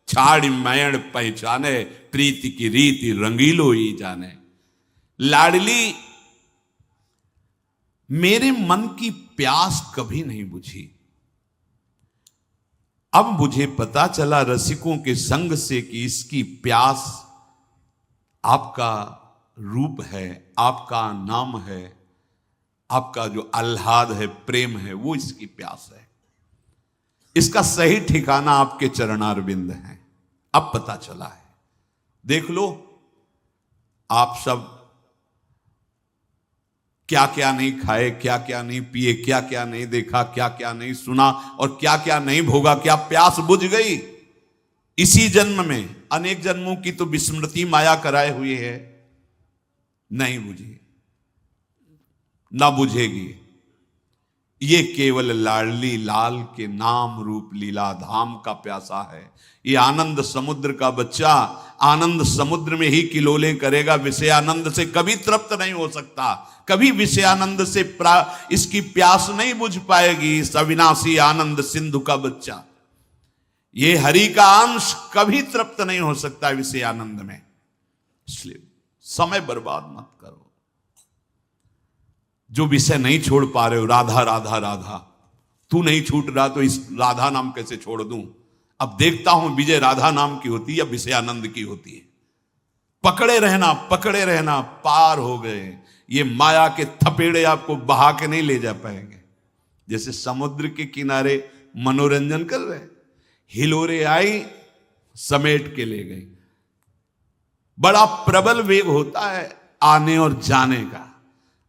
छाड़ मैण पहचाने, प्रीति की रीति रंगीलो ही जाने। लाडली मेरे मन की प्यास कभी नहीं बुझी। अब मुझे पता चला रसिकों के संग से कि इसकी प्यास आपका रूप है, आपका नाम है, आपका जो आह्लाद है, प्रेम है, वो इसकी प्यास है। इसका सही ठिकाना आपके चरणारविंद हैं। अब पता चला है। देख लो, आप सब क्या क्या नहीं खाए, क्या क्या नहीं पिए, क्या क्या नहीं देखा, क्या क्या नहीं सुना, और क्या क्या नहीं भोगा। क्या प्यास बुझ गई इसी जन्म में? अनेक जन्मों की तो विस्मृति माया कराए हुई है, नहीं बुझी, ना बुझेगी। ये केवल लाडली लाल के नाम रूप लीला धाम का प्यासा है। ये आनंद समुद्र का बच्चा आनंद समुद्र में ही किलोले करेगा, विषयानंद से कभी तृप्त नहीं हो सकता, कभी विषयानंद से इसकी प्यास नहीं बुझ पाएगी। अविनाशी आनंद सिंधु का बच्चा, ये हरि का अंश, कभी तृप्त नहीं हो सकता विषयानंद में। इसलिए समय बर्बाद मत करो। जो विषय नहीं छोड़ पा रहे हो, राधा राधा राधा, तू नहीं छूट रहा तो इस राधा नाम कैसे छोड़ दूं? अब देखता हूं विजय राधा नाम की होती है या विषयानंद की होती है। पकड़े रहना, पकड़े रहना, पार हो गए। ये माया के थपेड़े आपको बहा के नहीं ले जा पाएंगे। जैसे समुद्र के किनारे मनोरंजन कर रहे, हिलोरे आई समेट के ले गई। बड़ा प्रबल वेग होता है आने और जाने का।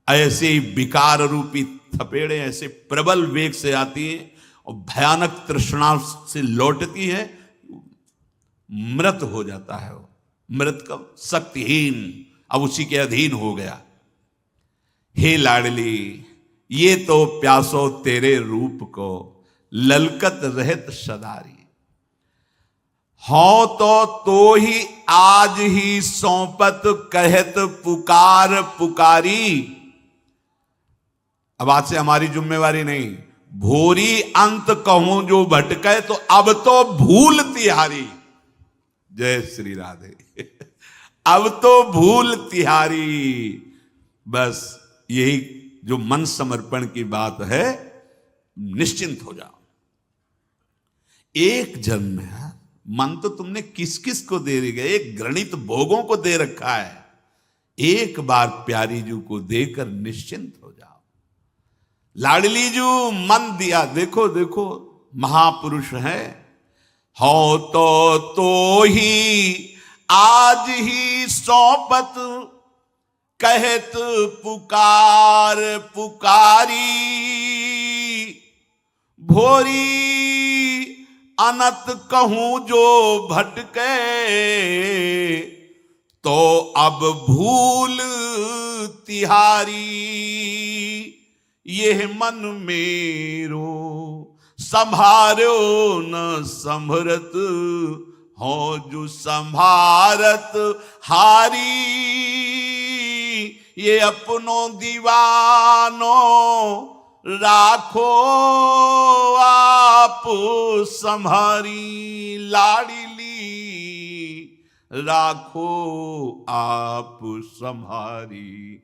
ऐसे ही विकार रूपी थपेड़े ऐसे प्रबल वेग से आती हैं और भयानक तृष्णा से लौटती है, मृत हो जाता है वो। मृत कब? शक्तिहीन, अब उसी के अधीन हो गया। हे लाडली, ये तो प्यासो तेरे रूप को, ललकत रहत सदारी। हो तो ही आज ही सौंपत कहत पुकार पुकारी। अब आज से हमारी जिम्मेवारी नहीं, भोरी अंत कहूं जो भटके तो अब तो भूल तिहारी। जय श्री राधे। अब तो भूल तिहारी। बस यही जो मन समर्पण की बात है, निश्चिंत हो जाओ। एक जन्म है, मन तो तुमने किस किस को दे रखा है, एक गणित भोगों को दे रखा है। एक बार प्यारी जू को देकर निश्चिंत हो जाओ। लाडली जू मन दिया, देखो देखो महापुरुष है। हो तो ही आज ही सौंपत, कहत पुकार पुकारी। भोरी अनत कहूं जो भटके, तो अब भूल तिहारी। यह मन मेरो संभारो न संभरत, हो जो संभारत हारी। ये अपनों दीवानो राखो आप संभारी। लाडली राखो आप संभारी।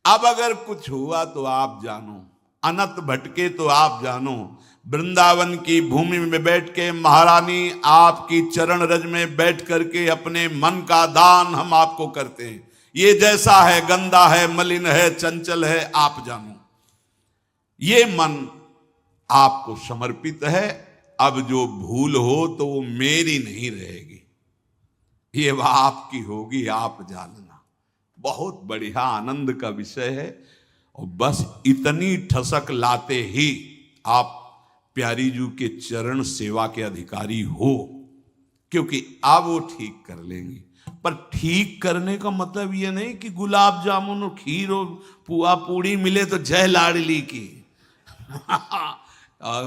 अब अगर कुछ हुआ तो आप जानो, अनंत भटके तो आप जानो। वृंदावन की भूमि में बैठ के महारानी आपकी चरण रज में बैठ करके अपने मन का दान हम आपको करते हैं। ये जैसा है, गंदा है, मलिन है, चंचल है, आप जानो। ये मन आपको समर्पित है। अब जो भूल हो तो वो मेरी नहीं रहेगी, ये वह आपकी होगी, आप जानना। बहुत बढ़िया आनंद का विषय है। और बस इतनी ठसक लाते ही आप प्यारी जू के चरण सेवा के अधिकारी हो, क्योंकि अब वो ठीक कर लेंगी। पर ठीक करने का मतलब ये नहीं कि गुलाब जामुन और खीर और पुआ पूड़ी मिले तो जय लाडली की।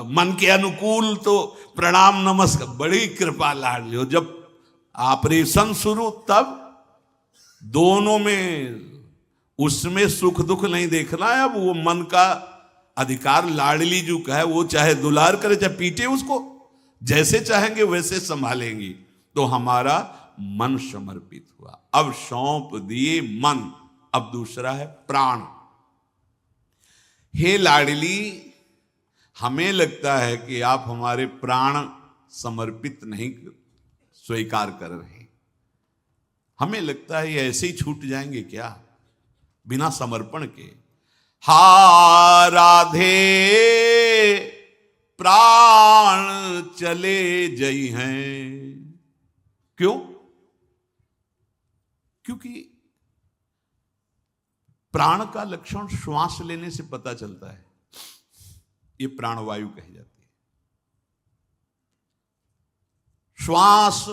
मन के अनुकूल तो प्रणाम नमस्कार, बड़ी कृपा लाडली हो। जब ऑपरेशन शुरू तब दोनों में, उसमें सुख दुख नहीं देखना है। अब वो मन का अधिकार लाडली जो का है, वो चाहे दुलार करे चाहे पीटे उसको, जैसे चाहेंगे वैसे संभालेंगी। तो हमारा मन समर्पित हुआ। अब सौंप दिए मन। अब दूसरा है प्राण। हे लाडली, हमें लगता है कि आप हमारे प्राण समर्पित नहीं स्वीकार कर रहे। हमें लगता है ये ऐसे ही छूट जाएंगे क्या बिना समर्पण के। हा राधे प्राण चले जई हैं। क्यों? क्योंकि प्राण का लक्षण श्वास लेने से पता चलता है। ये प्राणवायु कही जाती है। श्वास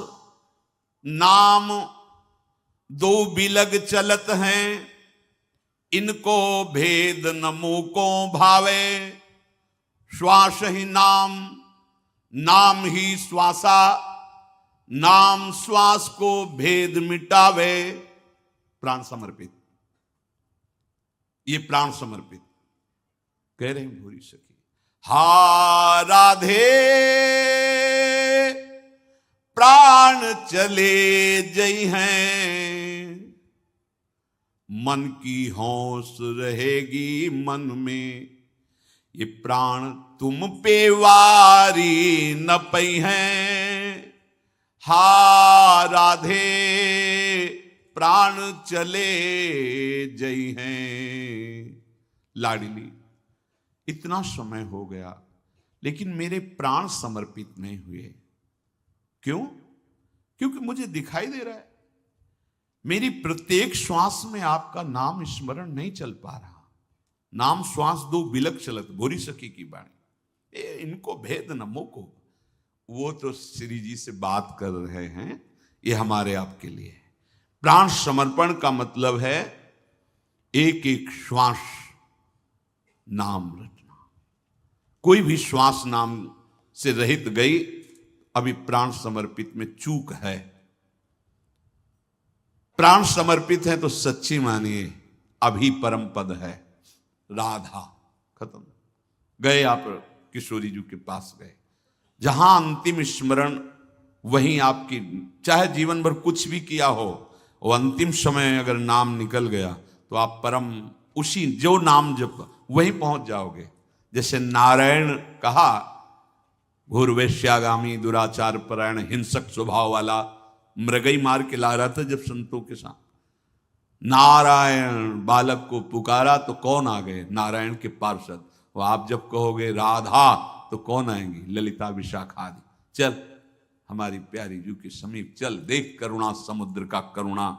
नाम दो बिलग चलत हैं, इनको भेद न मूको भावे। श्वास ही नाम, नाम ही श्वासा, नाम श्वास को भेद मिटावे। प्राण समर्पित, ये प्राण समर्पित कह रहे हैं भूरी सखी। हा राधे प्राण चले जई हैं, मन की होश रहेगी मन में। ये प्राण तुम पे वारी न पई हैं। हा राधे प्राण चले जई हैं। लाडली, इतना समय हो गया लेकिन मेरे प्राण समर्पित नहीं हुए। क्यों? क्योंकि मुझे दिखाई दे रहा है मेरी प्रत्येक श्वास में आपका नाम स्मरण नहीं चल पा रहा। नाम श्वास दो बिलक चलत, भूरी सखी की वाणी। इनको भेद न मोको। वो तो श्री जी से बात कर रहे हैं, ये हमारे आपके लिए। प्राण समर्पण का मतलब है एक एक श्वास नाम रटना। कोई भी श्वास नाम से रहित गई, अभी प्राण समर्पित में चूक है। प्राण समर्पित है तो सच्ची मानिए अभी परम पद है राधा। खत्म। गए आप किशोरी जी के पास गए, जहां अंतिम स्मरण वहीं आपकी, चाहे जीवन भर कुछ भी किया हो, वो अंतिम समय अगर नाम निकल गया तो आप परम उसी जो नाम जप वहीं पहुंच जाओगे। जैसे नारायण कहा, घोरवैश्यागामी दुराचार परायण हिंसक स्वभाव वाला मृगई मार के ला रहा था जब संतों के साथ, नारायण बालक को पुकारा तो कौन आ गए? नारायण के पार्षद। वो आप जब कहोगे राधा तो कौन आएंगी? ललिता विशाखा आदि। चल हमारी प्यारी जू के समीप चल, देख करुणा समुद्र का करुणा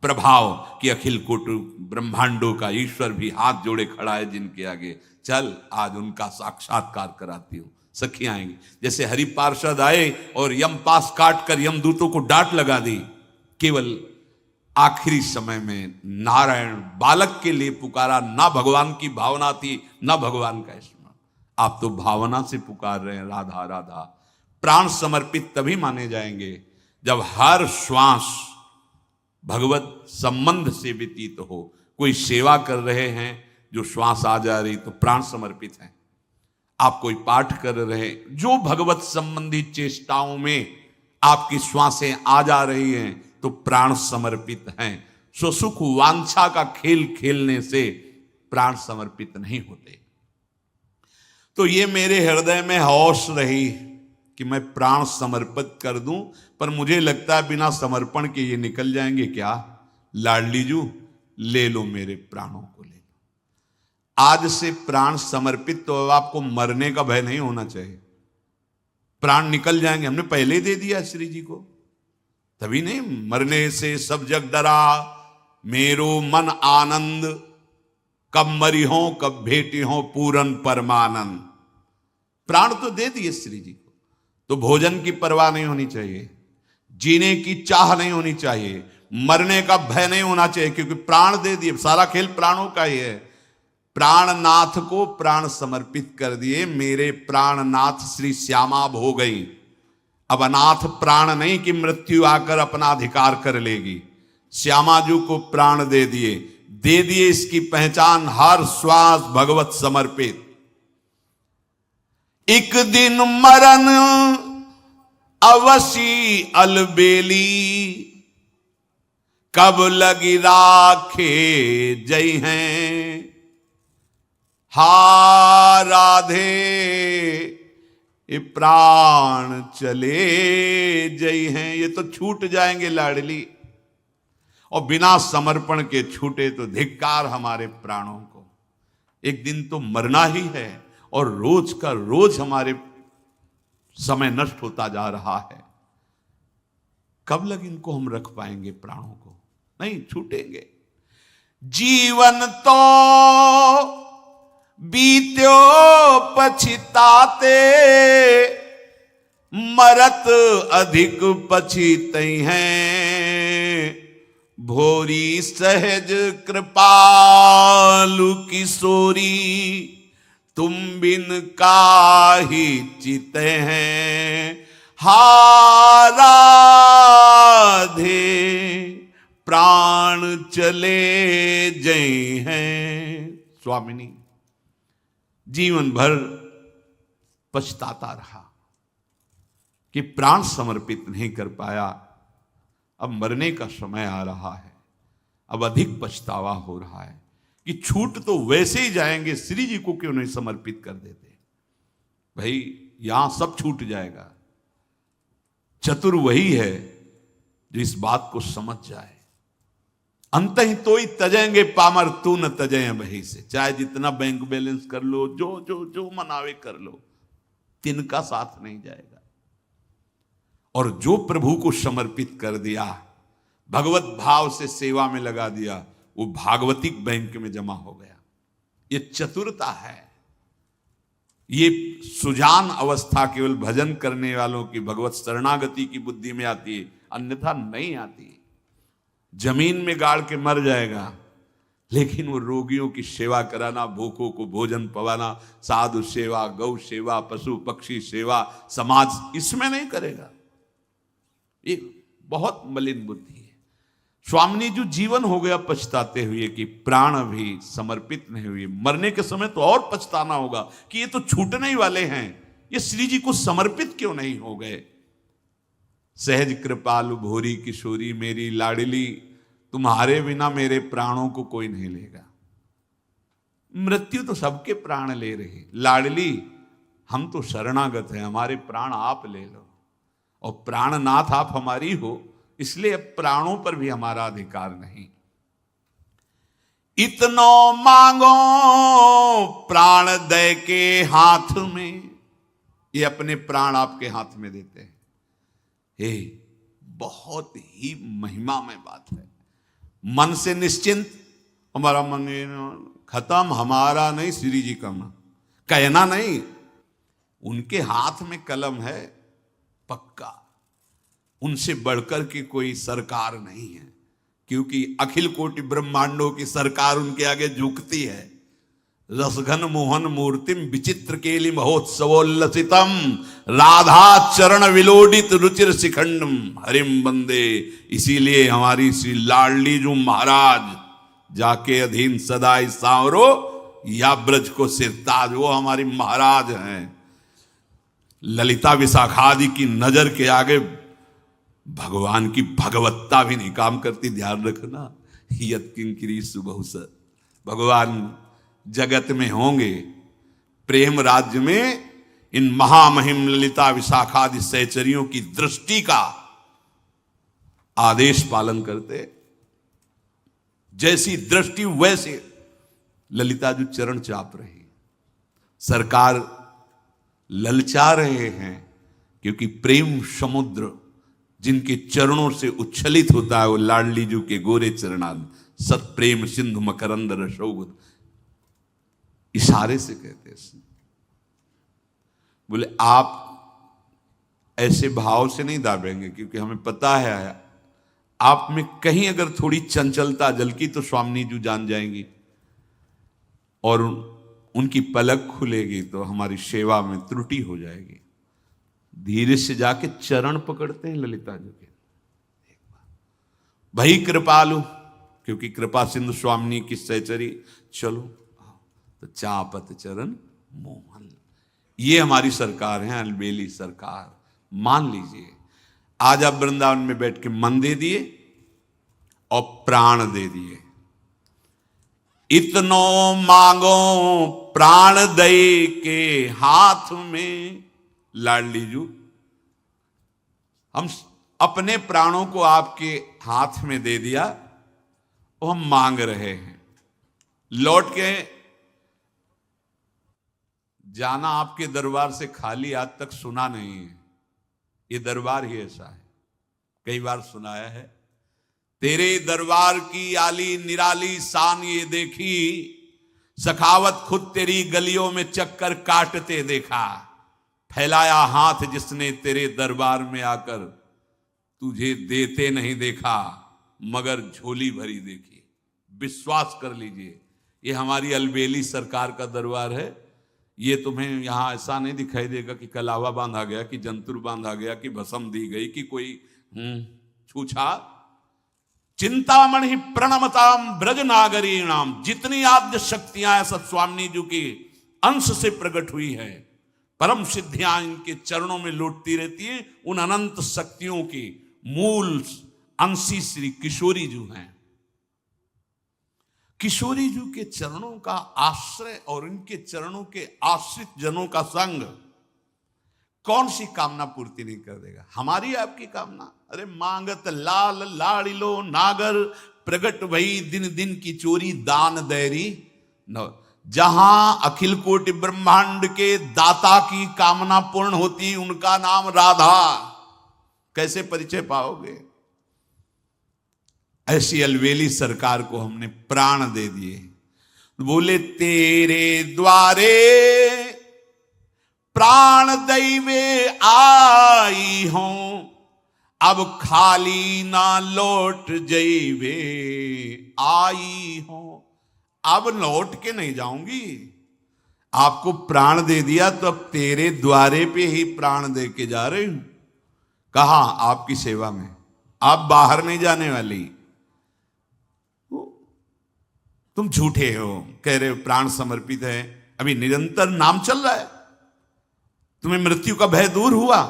प्रभाव कि अखिल कोटि ब्रह्मांडों का ईश्वर भी हाथ जोड़े खड़ा है जिनके आगे। चल आज उनका साक्षात्कार कराती हूं। सखी आएंगी। जैसे हरि पार्षद आए और यम पास काट कर यमदूतों को डांट लगा दी, केवल आखिरी समय में नारायण बालक के लिए पुकारा। ना भगवान की भावना थी, ना भगवान का स्मरण। आप तो भावना से पुकार रहे हैं राधा राधा। प्राण समर्पित तभी माने जाएंगे जब हर श्वास भगवत संबंध से व्यतीत हो। कोई सेवा कर रहे हैं, जो श्वास आ जा रही तो प्राण समर्पित है। आप कोई पाठ कर रहे, जो भगवत संबंधी चेष्टाओं में आपकी श्वासें आ जा रही हैं तो प्राण समर्पित हैं। सो सुख वांछा का खेल खेलने से प्राण समर्पित नहीं होते। तो ये मेरे हृदय में होश रही कि मैं प्राण समर्पित कर दूं, पर मुझे लगता है बिना समर्पण के ये निकल जाएंगे क्या? लाडली जू ले लो मेरे प्राणों को, ले लो। आज से प्राण समर्पित, तो अब आपको मरने का भय नहीं होना चाहिए। प्राण निकल जाएंगे, हमने पहले ही दे दिया श्री जी को, तभी नहीं। मरने से सब जग डरा, मेरो मन आनंद, कब मरी हो कब भेटी हो पूरन परमानंद। प्राण तो दे दिए श्री जी को, तो भोजन की परवाह नहीं होनी चाहिए, जीने की चाह नहीं होनी चाहिए, मरने का भय नहीं होना चाहिए, क्योंकि प्राण दे दिए। सारा खेल प्राणों का ही है। प्राणनाथ को प्राण समर्पित कर दिए। मेरे प्राणनाथ श्री श्यामा हो गई। अब अनाथ प्राण नहीं कि मृत्यु आकर अपना अधिकार कर लेगी। श्यामा जी को प्राण दे दिए, दे दिए। इसकी पहचान हर श्वास भगवत समर्पित। एक दिन मरण अवसी अलबेली, कब लगी राखे जय हैं, हा राधे ये प्राण चले जय हैं। ये तो छूट जाएंगे लाडली, और बिना समर्पण के छूटे तो धिक्कार हमारे प्राणों को। एक दिन तो मरना ही है, और रोज का रोज हमारे समय नष्ट होता जा रहा है। कब लग इनको हम रख पाएंगे प्राणों को? नहीं छूटेंगे। जीवन तो बीत्यो पछिताते, मरत अधिक पछिते हैं, भोरी सहज कृपालु किशोरी, तुम बिन काहि चिते हैं, हा राधे प्राण चले जय हैं। स्वामिनी जीवन भर पछताता रहा कि प्राण समर्पित नहीं कर पाया। अब मरने का समय आ रहा है, अब अधिक पछतावा हो रहा है कि छूट तो वैसे ही जाएंगे, श्री जी को क्यों नहीं समर्पित कर देते? भाई यहां सब छूट जाएगा। चतुर वही है जो इस बात को समझ जाए। अंत ही तो ही तजेंगे पामर, तू न तजे वही से। चाहे जितना बैंक बैलेंस कर लो, जो जो जो मनावे कर लो, तिनका साथ नहीं जाएगा। और जो प्रभु को समर्पित कर दिया, भगवत भाव से सेवा में लगा दिया, वो भागवतिक बैंक में जमा हो गया। ये चतुरता है। ये सुजान अवस्था केवल भजन करने वालों की, भगवत शरणागति की बुद्धि में आती है, अन्यथा नहीं आती। जमीन में गाड़ के मर जाएगा, लेकिन वो रोगियों की सेवा कराना, भूखों को भोजन पवाना, साधु सेवा, गौ सेवा, पशु पक्षी सेवा, समाज, इसमें नहीं करेगा। ये बहुत मलिन बुद्धि है। स्वामिनी जी जीवन हो गया पछताते हुए कि प्राण भी समर्पित नहीं हुए। मरने के समय तो और पछताना होगा कि ये तो छूटने ही वाले हैं, ये श्री जी को समर्पित क्यों नहीं हो गए। सहज कृपालु भोरी किशोरी मेरी लाडली, तुम्हारे बिना मेरे प्राणों को कोई नहीं लेगा। मृत्यु तो सबके प्राण ले रही, लाडली हम तो शरणागत हैं, हमारे प्राण आप ले लो। और प्राणनाथ आप हमारी हो, इसलिए अब प्राणों पर भी हमारा अधिकार नहीं। इतनो मांगो प्राण दे के हाथ में, ये अपने प्राण आपके हाथ में देते हैं। हे बहुत ही महिमा में बात है। मन से निश्चिंत, हमारा मन खत्म, हमारा नहीं, श्री जी का मन कहना नहीं। उनके हाथ में कलम है पक्का, उनसे बढ़कर के कोई सरकार नहीं है, क्योंकि अखिल कोटि ब्रह्मांडों की सरकार उनके आगे झुकती है। रसघन मोहन मूर्तिम विचित्र केलि महोत्सवोल्लसितम राधा चरण विलोडित रुचिर शिखंडम हरिम बंदे। इसीलिए हमारी श्री लाडली जो महाराज जाके अधीन सदाई सांवरो या ब्रज को सिरताज, वो हमारी महाराज हैं। ललिता विशाखादि की नजर के आगे भगवान की भगवत्ता भी नहीं काम करती। ध्यान रखना, यत किंकिरी सुबहुसर, भगवान जगत में होंगे प्रेम राज्य में, इन महामहिम ललिता विशाखादि सहचरियों की दृष्टि का आदेश पालन करते। जैसी दृष्टि वैसे ललिता जो चरण चाप रही, सरकार ललचा रहे हैं, क्योंकि प्रेम समुद्र जिनके चरणों से उच्छलित होता है वो लाडली जू के गोरे चरणाद सत प्रेम सिंधु मकरंद रसोगुद। इशारे से कहते हैं, बोले आप ऐसे भाव से नहीं दाबेंगे, क्योंकि हमें पता है आप में कहीं अगर थोड़ी चंचलता झलकी तो स्वामिनी जी जान जाएंगी और उनकी पलक खुलेगी तो हमारी सेवा में त्रुटि हो जाएगी। धीरे से जाके चरण पकड़ते हैं ललिता जी के, भाई कृपालु, क्योंकि कृपा सिंधु स्वामिनी की सहचरी, चलो तो चापत चरण मोहन। ये हमारी सरकार है, अलबेली सरकार, मान लीजिए। आज आप वृंदावन में बैठ के मन दे दिए और प्राण दे दिए। इतनो मांगो प्राण दे के हाथ में, लाडली जू हम अपने प्राणों को आपके हाथ में दे दिया और हम मांग रहे हैं। लौट के जाना आपके दरबार से खाली आज तक सुना नहीं है। ये दरबार ही ऐसा है, कई बार सुनाया है। तेरे दरबार की आली निराली शान ये देखी, सखावत खुद तेरी गलियों में चक्कर काटते देखा। फैलाया हाथ जिसने तेरे दरबार में आकर, तुझे देते नहीं देखा मगर झोली भरी देखी। विश्वास कर लीजिए, ये हमारी अलबेली सरकार का दरबार है। ये तुम्हें यहां ऐसा नहीं दिखाई देगा कि कलावा बांधा गया, कि जंतुर बांधा गया, कि भस्म दी गई, कि कोई छूछा। चिंतामणि प्रणमताम ब्रज नागरीणाम, जितनी आद्य शक्तियां सब स्वामिनी जी की अंश से प्रकट हुई है, परम सिद्धियां इनके चरणों में लौटती रहती है। उन अनंत शक्तियों की मूल अंशी श्री किशोरी जी हैं। किशोरी जी के चरणों का आश्रय और इनके चरणों के आश्रित जनों का संग कौन सी कामना पूर्ति नहीं कर देगा? हमारी आपकी कामना। अरे मांगत लाल लाड़िलो नागर, प्रगट भई दिन दिन की चोरी दान दैरी न। जहां अखिल कोटि ब्रह्मांड के दाता की कामना पूर्ण होती, उनका नाम राधा। कैसे परिचय पाओगे? ऐसी अलवेली सरकार को हमने प्राण दे दिए। बोले तेरे द्वारे प्राण दैवे आई हूं, अब खाली ना लौट जैवे आई हूं। अब लौट के नहीं जाऊंगी। आपको प्राण दे दिया तो अब तेरे द्वारे पे ही प्राण दे के जा रही हूं। कहां? आपकी सेवा में। आप बाहर नहीं जाने वाली। तुम झूठे हो, कह रहे हो प्राण समर्पित है, अभी निरंतर नाम चल रहा है, तुम्हें मृत्यु का भय दूर हुआ?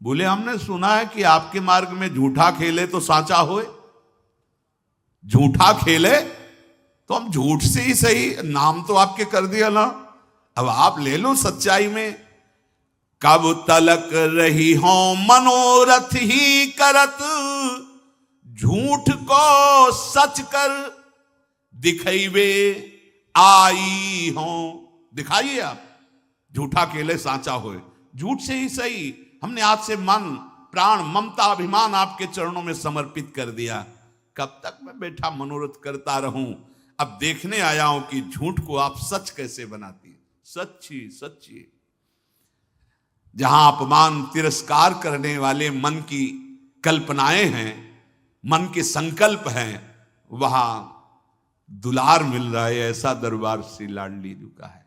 बोले हमने सुना है कि आपके मार्ग में झूठा खेले तो साचा होए। झूठा खेले तो हम झूठ से ही सही, नाम तो आपके कर दिया ना, अब आप ले लो सच्चाई में। कब तलक रही हो मनोरथ ही करत, झूठ को सच कर दिखाइबे आई हो। दिखाइए आप, झूठा खेले सांचा होए, झूठ से ही सही। हमने आज से मन प्राण ममता अभिमान आपके चरणों में समर्पित कर दिया। कब तक मैं बैठा मनोरथ करता रहूं? अब देखने आया हूं कि झूठ को आप सच कैसे बनाती है। सच्ची सच्ची, जहां अपमान तिरस्कार करने वाले मन की कल्पनाएं हैं, मन के संकल्प हैं, वहां दुलार मिल रहा है। ऐसा दरबार श्री लाडली जी का है।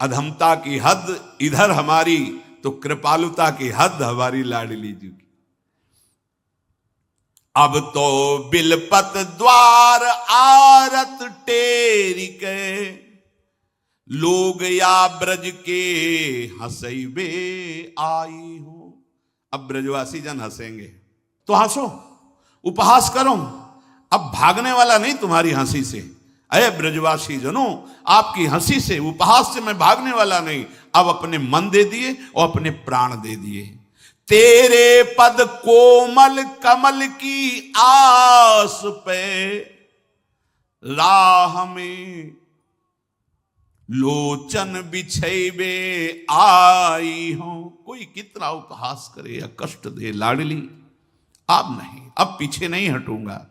अधमता की हद इधर हमारी, तो कृपालुता की हद हमारी लाडली जी की। अब तो बिलपत द्वार आरत टेरी के, लोग या ब्रज के हंसैबे आई हो। अब ब्रजवासी जन हंसेंगे तो हंसो, उपहास करो। अब भागने वाला नहीं तुम्हारी हंसी से। अरे ब्रजवासी जनों, आपकी हंसी से, उपहास से मैं भागने वाला नहीं। अब अपने मन दे दिए और अपने प्राण दे दिए। तेरे पद कोमल कमल की आस पे, राह में लोचन बिछैबे आई हो। कोई कितना उपहास करे या कष्ट दे लाडली, अब नहीं, अब पीछे नहीं हटूंगा।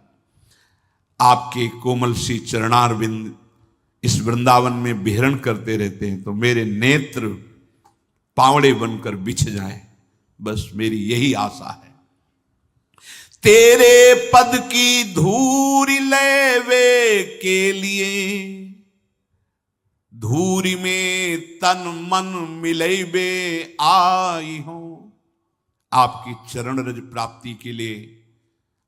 आपके कोमल सी चरणारविंद इस वृंदावन में विहरण करते रहते हैं तो मेरे नेत्र पावड़े बनकर बिछ जाएं, बस मेरी यही आशा है। तेरे पद की धूरी लेवे के लिए, धूरी में तन मन मिलेबे आई हो। आपकी चरण रज प्राप्ति के लिए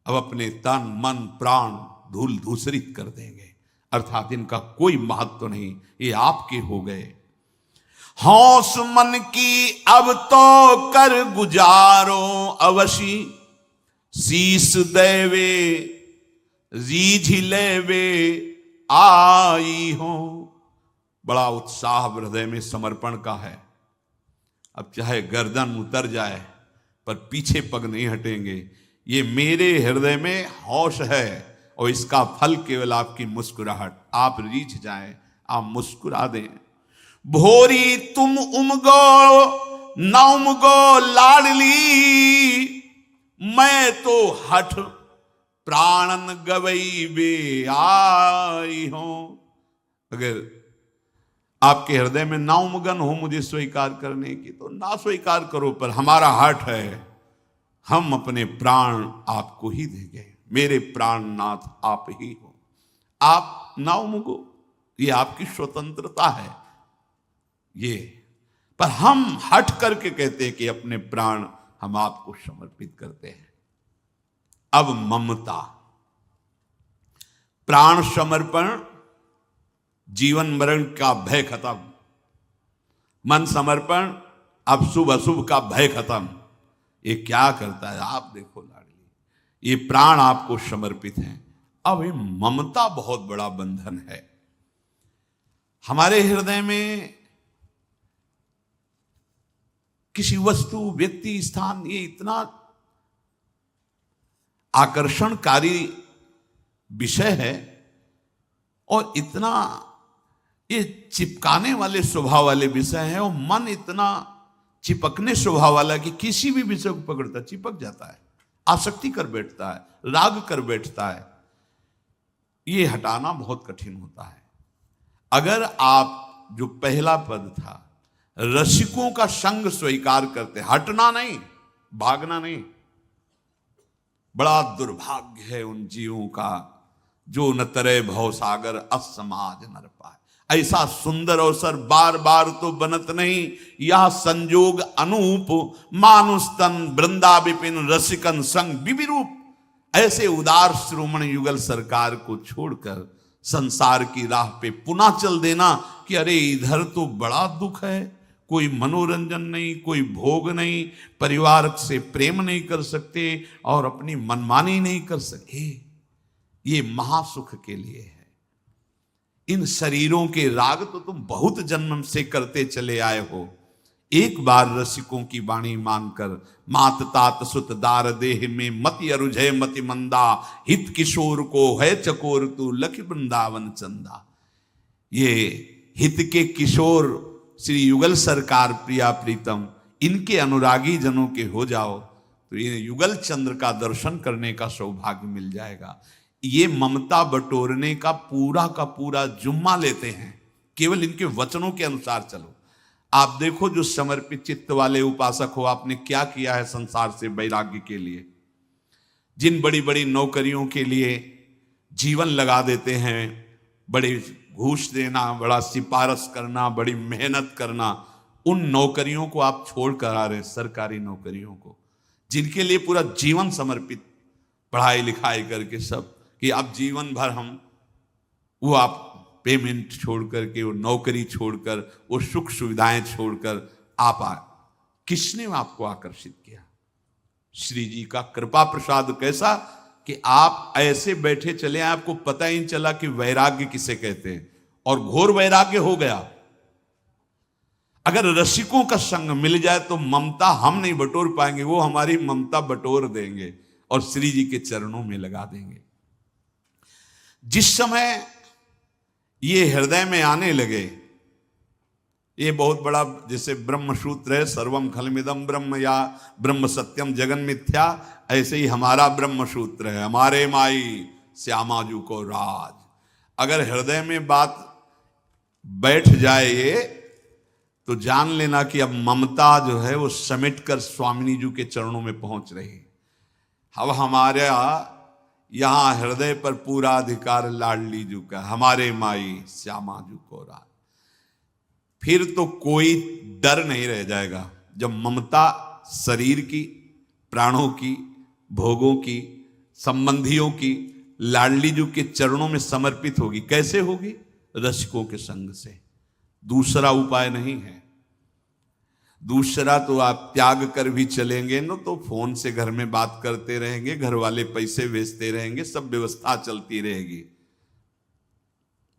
अब अपने तन मन प्राण धूल धूसरित कर देंगे, अर्थात इनका कोई महत्व नहीं, ये आपके हो गए। हौस मन की अब तो कर गुजारो अवशी, शीस देवे रीझ लेवे आई हो। बड़ा उत्साह हृदय में समर्पण का है। अब चाहे गर्दन उतर जाए पर पीछे पग नहीं हटेंगे। ये मेरे हृदय में हौश है और इसका फल केवल आपकी मुस्कुराहट। आप रीझ जाएं, आप मुस्कुरा दें। भोरी तुम उमगो न उमगो लाडली, मैं तो हठ प्राणन गवई बे आई हो। अगर आपके हृदय में ना उमगन हो मुझे स्वीकार करने की तो ना स्वीकार करो, पर हमारा हठ है, हम अपने प्राण आपको ही देंगे। मेरे प्राणनाथ आप ही हो, आप ना उमगो, ये आपकी स्वतंत्रता है ये, पर हम हट करके कहते हैं कि अपने प्राण हम आपको समर्पित करते हैं। अब ममता, प्राण समर्पण, जीवन मरण का भय खत्म। मन समर्पण, अब शुभ अशुभ का भय खत्म। ये क्या करता है आप देखो लाडली, ये प्राण आपको समर्पित हैं। अब ये ममता बहुत बड़ा बंधन है हमारे हृदय में। किसी वस्तु, व्यक्ति, स्थान, ये इतना आकर्षणकारी विषय है और इतना ये चिपकाने वाले स्वभाव वाले विषय है, और मन इतना चिपकने स्वभाव वाला कि किसी भी विषय को पकड़ता चिपक जाता है, आसक्ति कर बैठता है, राग कर बैठता है। ये हटाना बहुत कठिन होता है। अगर आप जो पहला पद था, रसिकों का संग स्वीकार करते, हटना नहीं, भागना नहीं। बड़ा दुर्भाग्य है उन जीवों का जो न तरे भव सागर असमाज नर पाए। ऐसा सुंदर अवसर बार बार तो बनत नहीं। यह संजोग अनूप, मानुष तन वृंदा विपिन रसिकन संग विविरूप। ऐसे उदार श्रोमण युगल सरकार को छोड़कर संसार की राह पे पुनः चल देना कि अरे इधर तो बड़ा दुख है, कोई मनोरंजन नहीं, कोई भोग नहीं, परिवार से प्रेम नहीं कर सकते और अपनी मनमानी नहीं कर सके। ये महासुख के लिए है। इन शरीरों के राग तो तुम बहुत जन्म से करते चले आए हो। एक बार रसिकों की वाणी मानकर मात तात सुत दार देह में मति अरुझय मति मंदा, हित किशोर को है चकोर तू लख वृंदावन चंदा। ये हित के किशोर श्री युगल सरकार प्रिया प्रीतम, इनके अनुरागी जनों के हो जाओ तो ये युगल चंद्र का दर्शन करने का सौभाग्य मिल जाएगा। ये ममता बटोरने का पूरा जुम्मा लेते हैं, केवल इनके वचनों के अनुसार चलो। आप देखो जो समर्पित चित्त वाले उपासक हो, आपने क्या किया है संसार से वैराग्य के लिए। जिन बड़ी बड़ी नौकरियों के लिए जीवन लगा देते हैं, बड़े घूस देना, बड़ा सिफारिश करना, बड़ी मेहनत करना, उन नौकरियों को आप छोड़ कर आ रहे, सरकारी नौकरियों को, जिनके लिए पूरा जीवन समर्पित, पढ़ाई लिखाई करके सब, कि आप जीवन भर हम वो आप पेमेंट छोड़ करके, वो नौकरी छोड़कर, वो सुख सुविधाएं छोड़कर आप आए। किसने आपको आकर्षित किया? श्री जी का कृपा प्रसाद कैसा कि आप ऐसे बैठे चले आए, आपको पता ही नहीं चला कि वैराग्य किसे कहते हैं, और घोर वैराग्य हो गया। अगर रसिकों का संग मिल जाए तो ममता हम नहीं बटोर पाएंगे, वो हमारी ममता बटोर देंगे और श्री जी के चरणों में लगा देंगे। जिस समय ये हृदय में आने लगे, ये बहुत बड़ा जैसे ब्रह्म सूत्र है, सर्वम खलमिदम ब्रह्म या ब्रह्म सत्यम जगन मिथ्या, ऐसे ही हमारा ब्रह्म सूत्र है, हमारे माई श्यामाजू को राज। अगर हृदय में बात बैठ जाए ये, तो जान लेना कि अब ममता जो है वो समेट कर स्वामिनी जी के चरणों में पहुंच रही। अब हमारे यहां हृदय पर पूरा अधिकार लाडली जी का, हमारे माई श्यामाजू को राज। फिर तो कोई डर नहीं रह जाएगा। जब ममता शरीर की, प्राणों की, भोगों की, संबंधियों की लाडली जी के चरणों में समर्पित होगी। कैसे होगी? रसिकों के संग से। दूसरा उपाय नहीं है। दूसरा तो आप त्याग कर भी चलेंगे न तो फोन से घर में बात करते रहेंगे, घर वाले पैसे भेजते रहेंगे, सब व्यवस्था चलती रहेगी,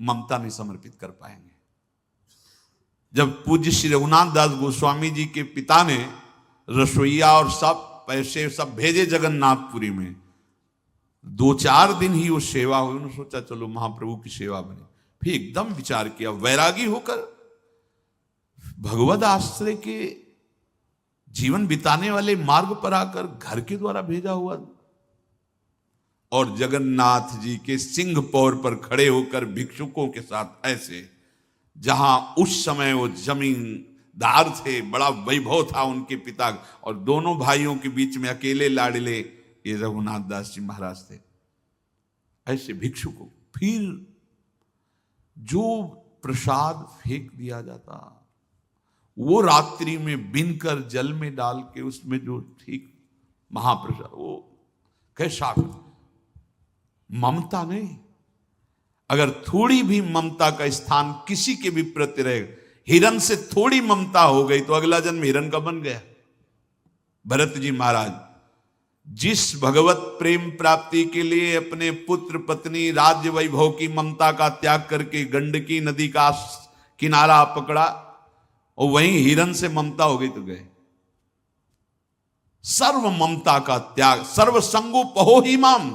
ममता नहीं समर्पित कर पाएंगे। जब पूज्य श्री रघुनाथ दास गोस्वामी जी के पिता ने रसोईया और सब पैसे सब भेजे जगन्नाथपुरी में, 2-4 दिन ही वो सेवा हुई। उन्होंने सोचा चलो महाप्रभु की सेवा बने। फिर एकदम विचार किया, वैरागी होकर भगवद आश्रय के जीवन बिताने वाले मार्ग पर आकर घर के द्वारा भेजा हुआ, और जगन्नाथ जी के सिंह पौर पर खड़े होकर भिक्षुकों के साथ ऐसे, जहां उस समय वो जमींदार थे, बड़ा वैभव था उनके पिता, और दोनों भाइयों के बीच में अकेले लाडले ये रघुनाथ दास जी महाराज थे, ऐसे भिक्षुकों। फिर जो प्रसाद फेंक दिया जाता, वो रात्रि में बिनकर जल में डाल के उसमें जो ठीक महाप्रसाद, वो कैसा ममता नहीं। अगर थोड़ी भी ममता का स्थान किसी के भी प्रति रहे, हिरण से थोड़ी ममता हो गई तो अगला जन्म हिरण का बन गया। भरत जी महाराज जिस भगवत प्रेम प्राप्ति के लिए अपने पुत्र पत्नी राज्य वैभव की ममता का त्याग करके गंडकी नदी का किनारा पकड़ा, और वहीं हिरण से ममता हो गई तो गए। सर्व ममता का त्याग, सर्व संगो पहो ही माम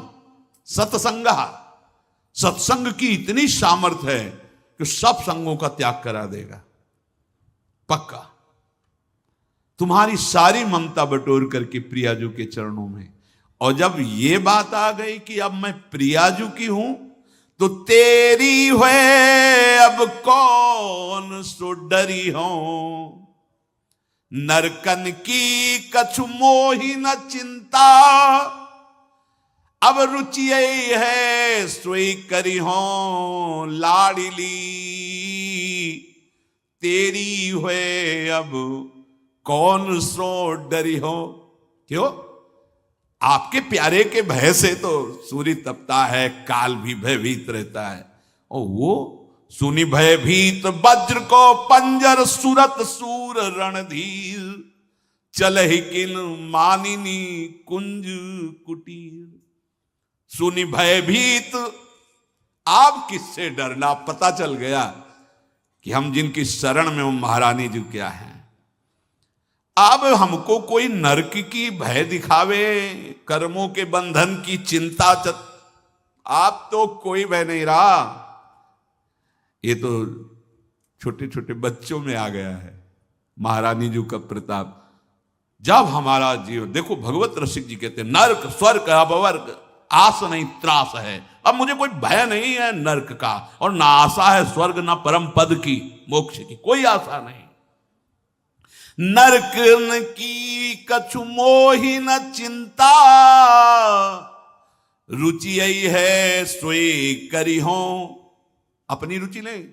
सत्संगा। सत्संग की इतनी सामर्थ्य है कि सब संगों का त्याग करा देगा पक्का। तुम्हारी सारी ममता बटोर करके प्रियाजू के चरणों में। और जब ये बात आ गई कि अब मैं प्रियाजू की हूं, तो तेरी हुए अब कौन सो डरी हो, नरकन की कछु मोही न चिंता, अब रुचि यही है सोई करी हो लाडली, तेरी हुए अब कौन सो डरी हो। क्यों? आपके प्यारे के भय से तो सूर्य तपता है, काल भी भयभीत रहता है। और वो सुनि भयभीत वज्र को पंजर, सुरत सूर रणधीर, चलहि किन मानिनी कुंज कुटीर। सुनि भयभीत, आप किससे डरना, पता चल गया कि हम जिनकी शरण में वो महारानी जी क्या है। अब हमको कोई नरक की भय दिखावे, कर्मों के बंधन की चिंता आप तो कोई भय नहीं रहा। ये तो छोटे छोटे बच्चों में आ गया है महारानी जी का प्रताप। जब हमारा जीवन देखो, भगवत रसिक जी कहते हैं नरक स्वर्ग अपवर्ग आस नहीं त्रास है। अब मुझे कोई भय नहीं है नरक का, और ना आशा है स्वर्ग ना परम पद की मोक्ष की, कोई आशा नहीं। नरक न की कछु मोहि न चिंता, रुचि आई है सोई करी हो। अपनी रुचि नहीं,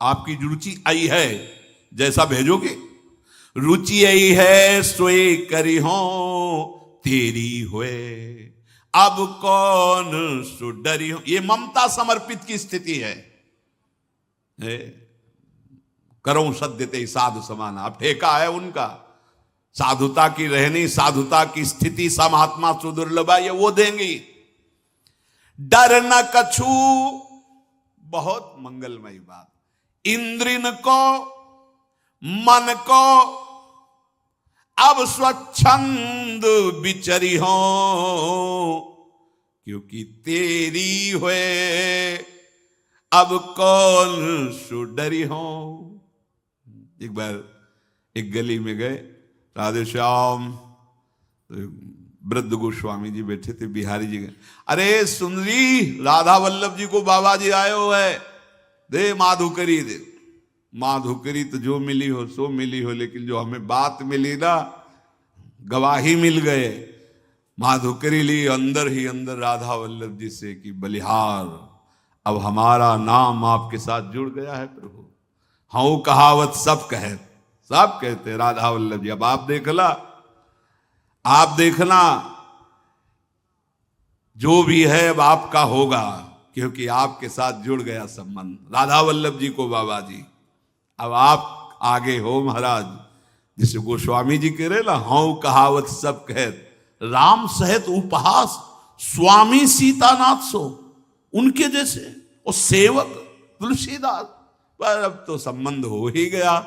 आपकी रुचि आई है जैसा भेजोगे। रुचि आई है सोई करी हो, तेरी हुए अब कौन सुडरी हो। ये ममता समर्पित की स्थिति है। करो सद्यते साधु समान, अब ठेका है उनका। साधुता की रहनी, साधुता की स्थिति सा महात्मा सुदुर्लभा, ये वो देंगी। डर न कछु, बहुत मंगलमयी बात। इंद्रिन को मन को अब स्वच्छंद बिचरी हो, क्योंकि तेरी हुए अब कौन सुडरी हो। एक बार एक गली में गए, राधे श्याम, वृद्ध गोस्वामी जी बैठे थे, बिहारी जी गए, अरे सुंदरी राधा वल्लभ जी को बाबा जी आए हो है, दे माधुकरी दे। माधुकरी तो जो मिली हो सो मिली हो, लेकिन जो हमें बात मिली ना, गवाही मिल गए। माधुकरी ली अंदर ही अंदर राधा वल्लभ जी से कि बलिहार, अब हमारा नाम आपके साथ जुड़ गया है प्रभु। हाँ कहावत सब कहते राधा वल्लभ जी। अब आप देखना जो भी है अब आपका होगा, क्योंकि आपके साथ जुड़ गया संबंध राधा वल्लभ जी को बाबा जी। अब आप आगे हो महाराज, जिसे गोस्वामी जी कह रहे ना, हाँ कहावत सब कहत, राम सहित उपहास स्वामी सीतानाथ सो, उनके जैसे और सेवक तुलसीदास। पर अब तो संबंध हो ही गया,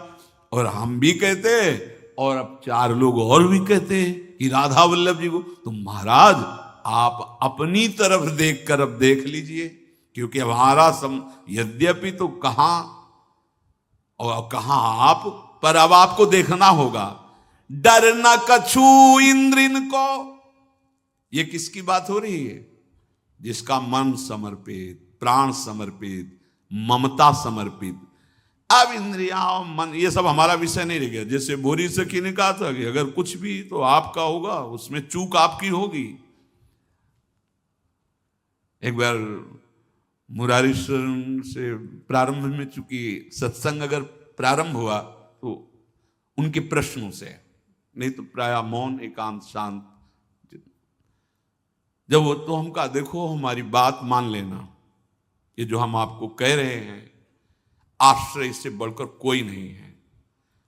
और हम भी कहते और अब चार लोग और भी कहते हैं कि राधा वल्लभ जी को। तो महाराज आप अपनी तरफ देखकर अब देख लीजिए, क्योंकि हमारा यद्यपि तो कहां और कहां आप, पर अब आपको देखना होगा। डर न कछु इंद्रिन को, ये किसकी बात हो रही है? जिसका मन समर्पित, प्राण समर्पित, ममता समर्पित। अब इंद्रियां मन ये सब हमारा विषय नहीं रह गया। जैसे भोरी सखी ने कहा था कि अगर कुछ भी तो आपका होगा, उसमें चूक आपकी होगी। एक बार मुरारी से प्रारंभ में, चूंकि सत्संग अगर प्रारंभ हुआ तो उनके प्रश्नों से, नहीं तो प्राय मौन एकांत शांत। जब वो तो हम कहा देखो हमारी बात मान लेना, ये जो हम आपको कह रहे हैं आश्रय इससे बढ़कर कोई नहीं है,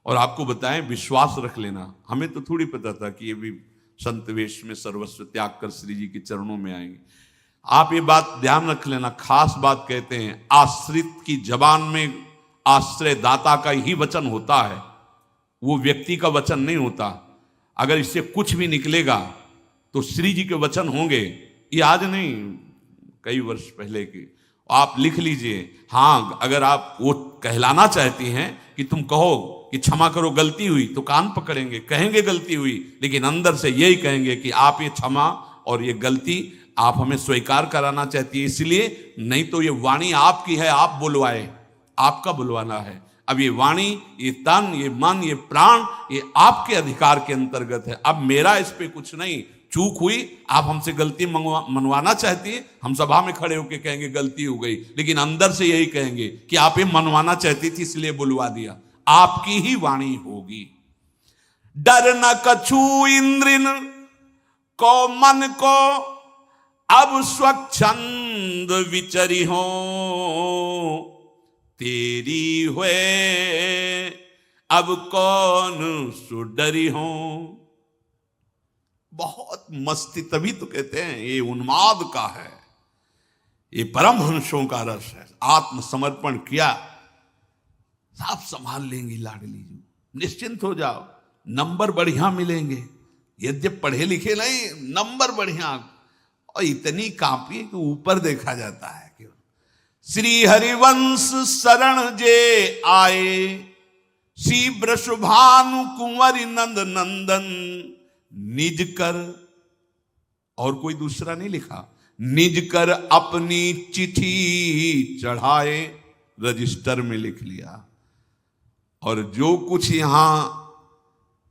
और आपको बताएं विश्वास रख लेना। हमें तो थोड़ी पता था कि ये भी संत वेश में सर्वस्व त्याग कर श्री जी के चरणों में आएंगे। आप ये बात ध्यान रख लेना, खास बात कहते हैं, आश्रित की जबान में आश्रय दाता का ही वचन होता है, वो व्यक्ति का वचन नहीं होता। अगर इससे कुछ भी निकलेगा तो श्री जी के वचन होंगे। ये आज नहीं, कई वर्ष पहले के, आप लिख लीजिए। हाँ, अगर आप वो कहलाना चाहती हैं कि तुम कहो कि क्षमा करो गलती हुई, तो कान पकड़ेंगे, कहेंगे गलती हुई, लेकिन अंदर से यही कहेंगे कि आप ये क्षमा और ये गलती आप हमें स्वीकार कराना चाहती है, इसलिए, नहीं तो ये वाणी आपकी है, आप बुलवाए, आपका बुलवाना है। अब ये वाणी, ये तन, ये मन, ये प्राण, ये आपके अधिकार के अंतर्गत है। अब मेरा इस पे कुछ नहीं। चूक हुई, आप हमसे गलती मनवाना चाहती है, हम सभा में खड़े होकर कहेंगे गलती हो गई, लेकिन अंदर से यही कहेंगे कि आप ये मनवाना चाहती थी इसलिए बुलवा दिया। आपकी ही वाणी होगी। डर न कछु इंद्रिन को मन को अब स्वच्छंद विचरी हो, तेरी हुए अब कौन सुडरी हो। बहुत मस्ती, तभी तो कहते हैं ये उन्माद का है, ये परमहंसों का रस है। आत्मसमर्पण किया, आप संभाल लेंगी लाडली जी, निश्चिंत हो जाओ, नंबर बढ़िया मिलेंगे। यद्यप पढ़े लिखे नहीं, नंबर बढ़िया, और इतनी काफी कि ऊपर देखा जाता है। क्यों? श्री हरिवंश शरण जे आए, श्री वृषभानु कुंवर नंद नंदन, निज कर, और कोई दूसरा नहीं लिखा, निज कर अपनी चिट्ठी चढ़ाए, रजिस्टर में लिख लिया। और जो कुछ यहां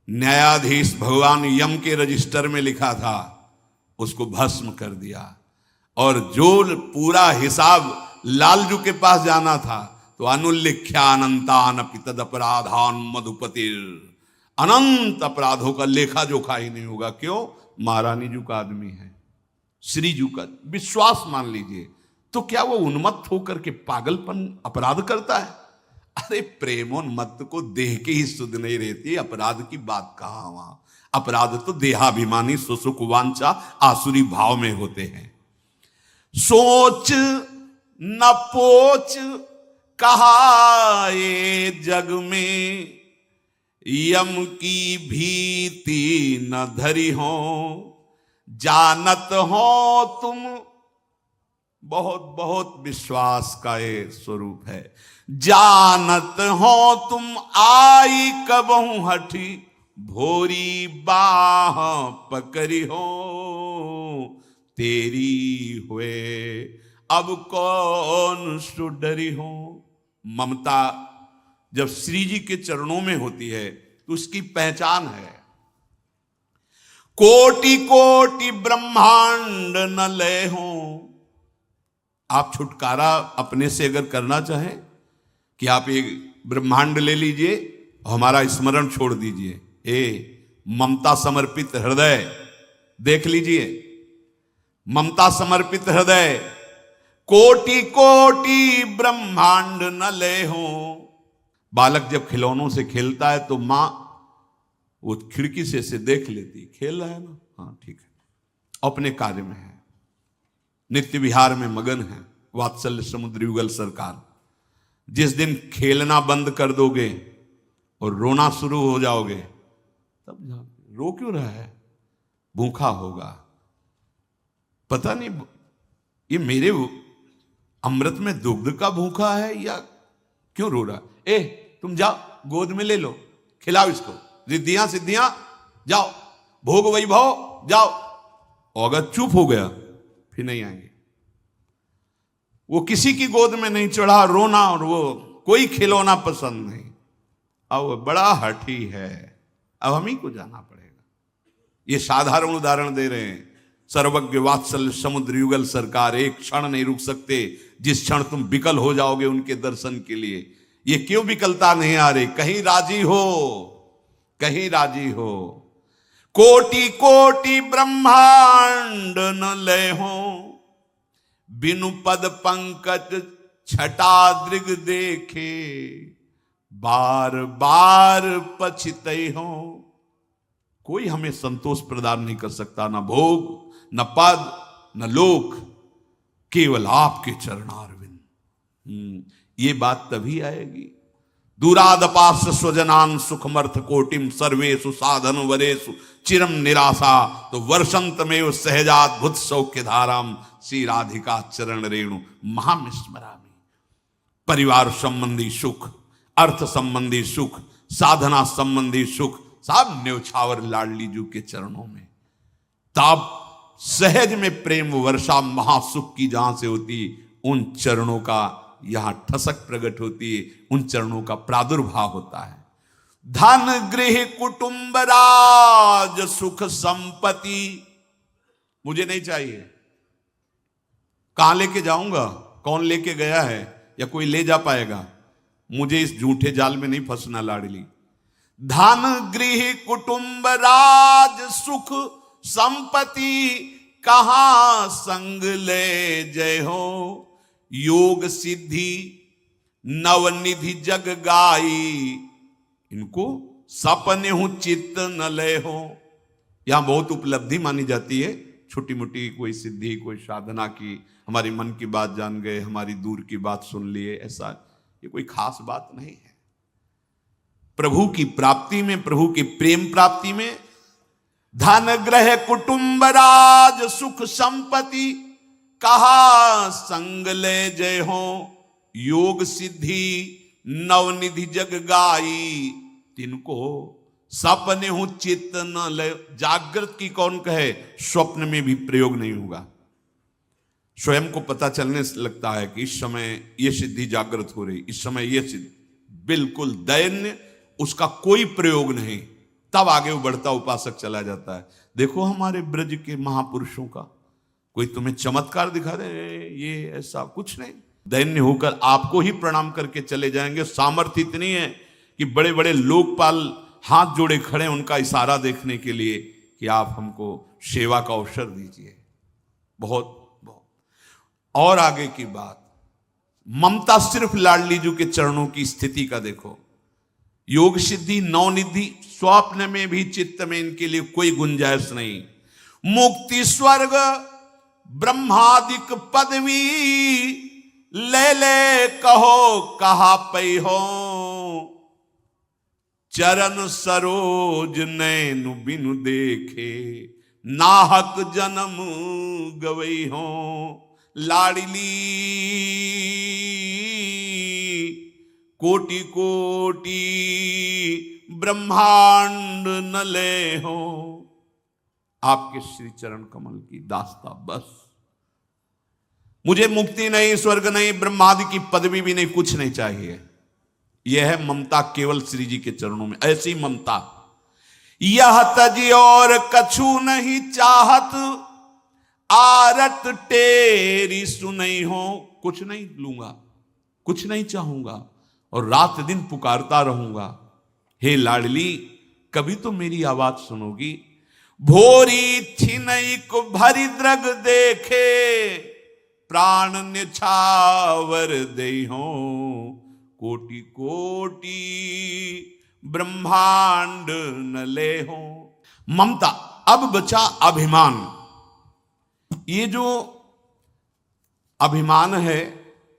न्यायाधीश भगवान यम के रजिस्टर में लिखा था उसको भस्म कर दिया। और जो पूरा हिसाब लालजू के पास जाना था तो अनुल्लिख्यानंतान तद अपराधान मधुपतिर, अनंत अपराधों का लेखा जोखा ही नहीं होगा। क्यों? महारानी जी का आदमी है, श्री जी का विश्वास मान लीजिए। तो क्या वो उन्मत्त होकर के पागलपन अपराध करता है? अरे प्रेमोन्मत्त को देह के ही सुध नहीं रहती, अपराध की बात कहां वहां। अपराध तो देहाभिमानी सुसुख वांछा आसुरी भाव में होते हैं। सोच न पोच कहा ये जग में, यम की भीति न धरी हो, जानत हो तुम, बहुत बहुत विश्वास का ये स्वरूप है। जानत हो तुम आई कबहू हठी, भोरी बाह पकड़ी हो, तेरी हुए अब कौन सुडरी हो। ममता जब श्री जी के चरणों में होती है तो उसकी पहचान है। कोटि कोटि ब्रह्मांड न लय हो। आप छुटकारा अपने से अगर करना चाहें कि आप एक ब्रह्मांड ले लीजिए, हमारा स्मरण छोड़ दीजिए, ममता समर्पित हृदय देख लीजिए, ममता समर्पित हृदय, कोटि कोटि ब्रह्मांड न लय हो। बालक जब खिलौनों से खेलता है तो मां वो खिड़की से देख लेती, खेल रहा है ना, हाँ ठीक है, अपने कार्य में है, नित्य विहार में मगन है। वात्सल्य समुद्र युगल सरकार, जिस दिन खेलना बंद कर दोगे और रोना शुरू हो जाओगे, तब रो क्यों रहा है? भूखा होगा, पता नहीं ये मेरे अमृत में दुग्ध का भूखा है या क्यों रो रहा है। तुम जाओ गोद में ले लो, खिलाओ इसको, रिद्धियां सिद्धियां जाओ, भोग वैभव जाओ। और अगर चुप हो गया फिर नहीं आएंगे। वो किसी की गोद में नहीं चढ़ा, रोना और वो कोई खिलौना पसंद नहीं। अब वो बड़ा हठी है, अब हम ही को जाना पड़ेगा। ये साधारण उदाहरण दे रहे हैं। सर्वज्ञ वात्सल्य समुद्र युगल सरकार एक क्षण नहीं रुक सकते। जिस क्षण तुम विकल हो जाओगे उनके दर्शन के लिए, ये क्यों विकलता नहीं आ रही? कहीं राजी हो, कहीं राजी हो। कोटि कोटि ब्रह्मांड न लय हो, बिनु पद पंकज छटा दृग देखे, बार बार पछितई हो। कोई हमें संतोष प्रदान नहीं कर सकता, ना भोग, न पद, न लोक, केवल आपके चरणारविंद। ये बात तभी आएगी। दूरादपास स्वजनान सुखमर्थ कोटिम, सर्वेषु साधन वरेषु चिरम निराशा, तो वर्षंतमेव सहजाद्भुत सौख्य धाराम, श्री राधिका चरण रेणु महामिस्मरामि। परिवार संबंधी सुख, अर्थ संबंधी सुख, साधना संबंधी सुख, सब न्यौछावर लाडली जू के चरणों में। तब सहज में प्रेम वर्षा महासुख की जहां से होती, उन चरणों का यहां ठसक प्रकट होती है, उन चरणों का प्रादुर्भाव होता है। धन गृह कुटुंब राज सुख संपत्ति मुझे नहीं चाहिए। कहां लेके जाऊंगा? कौन लेके गया है या कोई ले जा पाएगा? मुझे इस झूठे जाल में नहीं फंसना लाडली। धन गृह कुटुंब राज सुख संपत्ति कहाँ संग ले जय हो। योग सिद्धि नवनिधि जग गाई, इनको सपने हूं चित्त न ले हो। यहां बहुत उपलब्धि मानी जाती है, छोटी मोटी कोई सिद्धि, कोई साधना की, हमारी मन की बात जान गए, हमारी दूर की बात सुन लिए, ऐसा ये कोई खास बात नहीं है। प्रभु की प्राप्ति में, प्रभु की प्रेम प्राप्ति में धन ग्रह कुटुंब राज सुख संपत्ति कहा संग ले जय हो। योग सिद्धि नवनिधि जग गाई, तिनको सपने हूं चित्त न ले। जागृत की कौन कहे, स्वप्न में भी प्रयोग नहीं होगा। स्वयं को पता चलने से लगता है कि इस समय ये सिद्धि जागृत हो रही, इस समय ये सिद्धि, बिल्कुल दैन्य, उसका कोई प्रयोग नहीं, तब आगे वो बढ़ता उपासक चला जाता है। देखो हमारे ब्रज के महापुरुषों का, कोई तुम्हें चमत्कार दिखा दे, ये ऐसा कुछ नहीं, दैन्य होकर आपको ही प्रणाम करके चले जाएंगे। सामर्थ्य इतनी है कि बड़े बड़े लोकपाल हाथ जोड़े खड़े उनका इशारा देखने के लिए कि आप हमको सेवा का अवसर दीजिए। बहुत बहुत। और आगे की बात, ममता सिर्फ लाडली जी के चरणों की स्थिति का देखो। योग सिद्धि नवनिधि स्वप्न में भी चित्त में इनके लिए कोई गुंजाइश नहीं। मुक्ति स्वर्ग ब्रह्मादिक पदवी ले ले कहो कहा पै हो। चरण सरोज नैनु बिनु देखे नाहक जन्म गवई हो। लाडली कोटि कोटि ब्रह्मांड न ले हो। आपके श्री चरण कमल की दास्ता बस। मुझे मुक्ति नहीं, स्वर्ग नहीं, ब्रह्मादि की पदवी भी नहीं, कुछ नहीं चाहिए। यह है ममता केवल श्री जी के चरणों में। ऐसी ममता, यह तजी और कछु नहीं चाहत, आरत टेरी सुनई हो। कुछ नहीं लूंगा, कुछ नहीं चाहूंगा, और रात दिन पुकारता रहूंगा, हे लाडली कभी तो मेरी आवाज सुनोगी। भोरी छिनई को भरी द्रग देखे, प्राण निछावर दे हो। कोटि कोटि ब्रह्मांड न ले हो। ममता। अब बचा अभिमान। ये जो अभिमान है,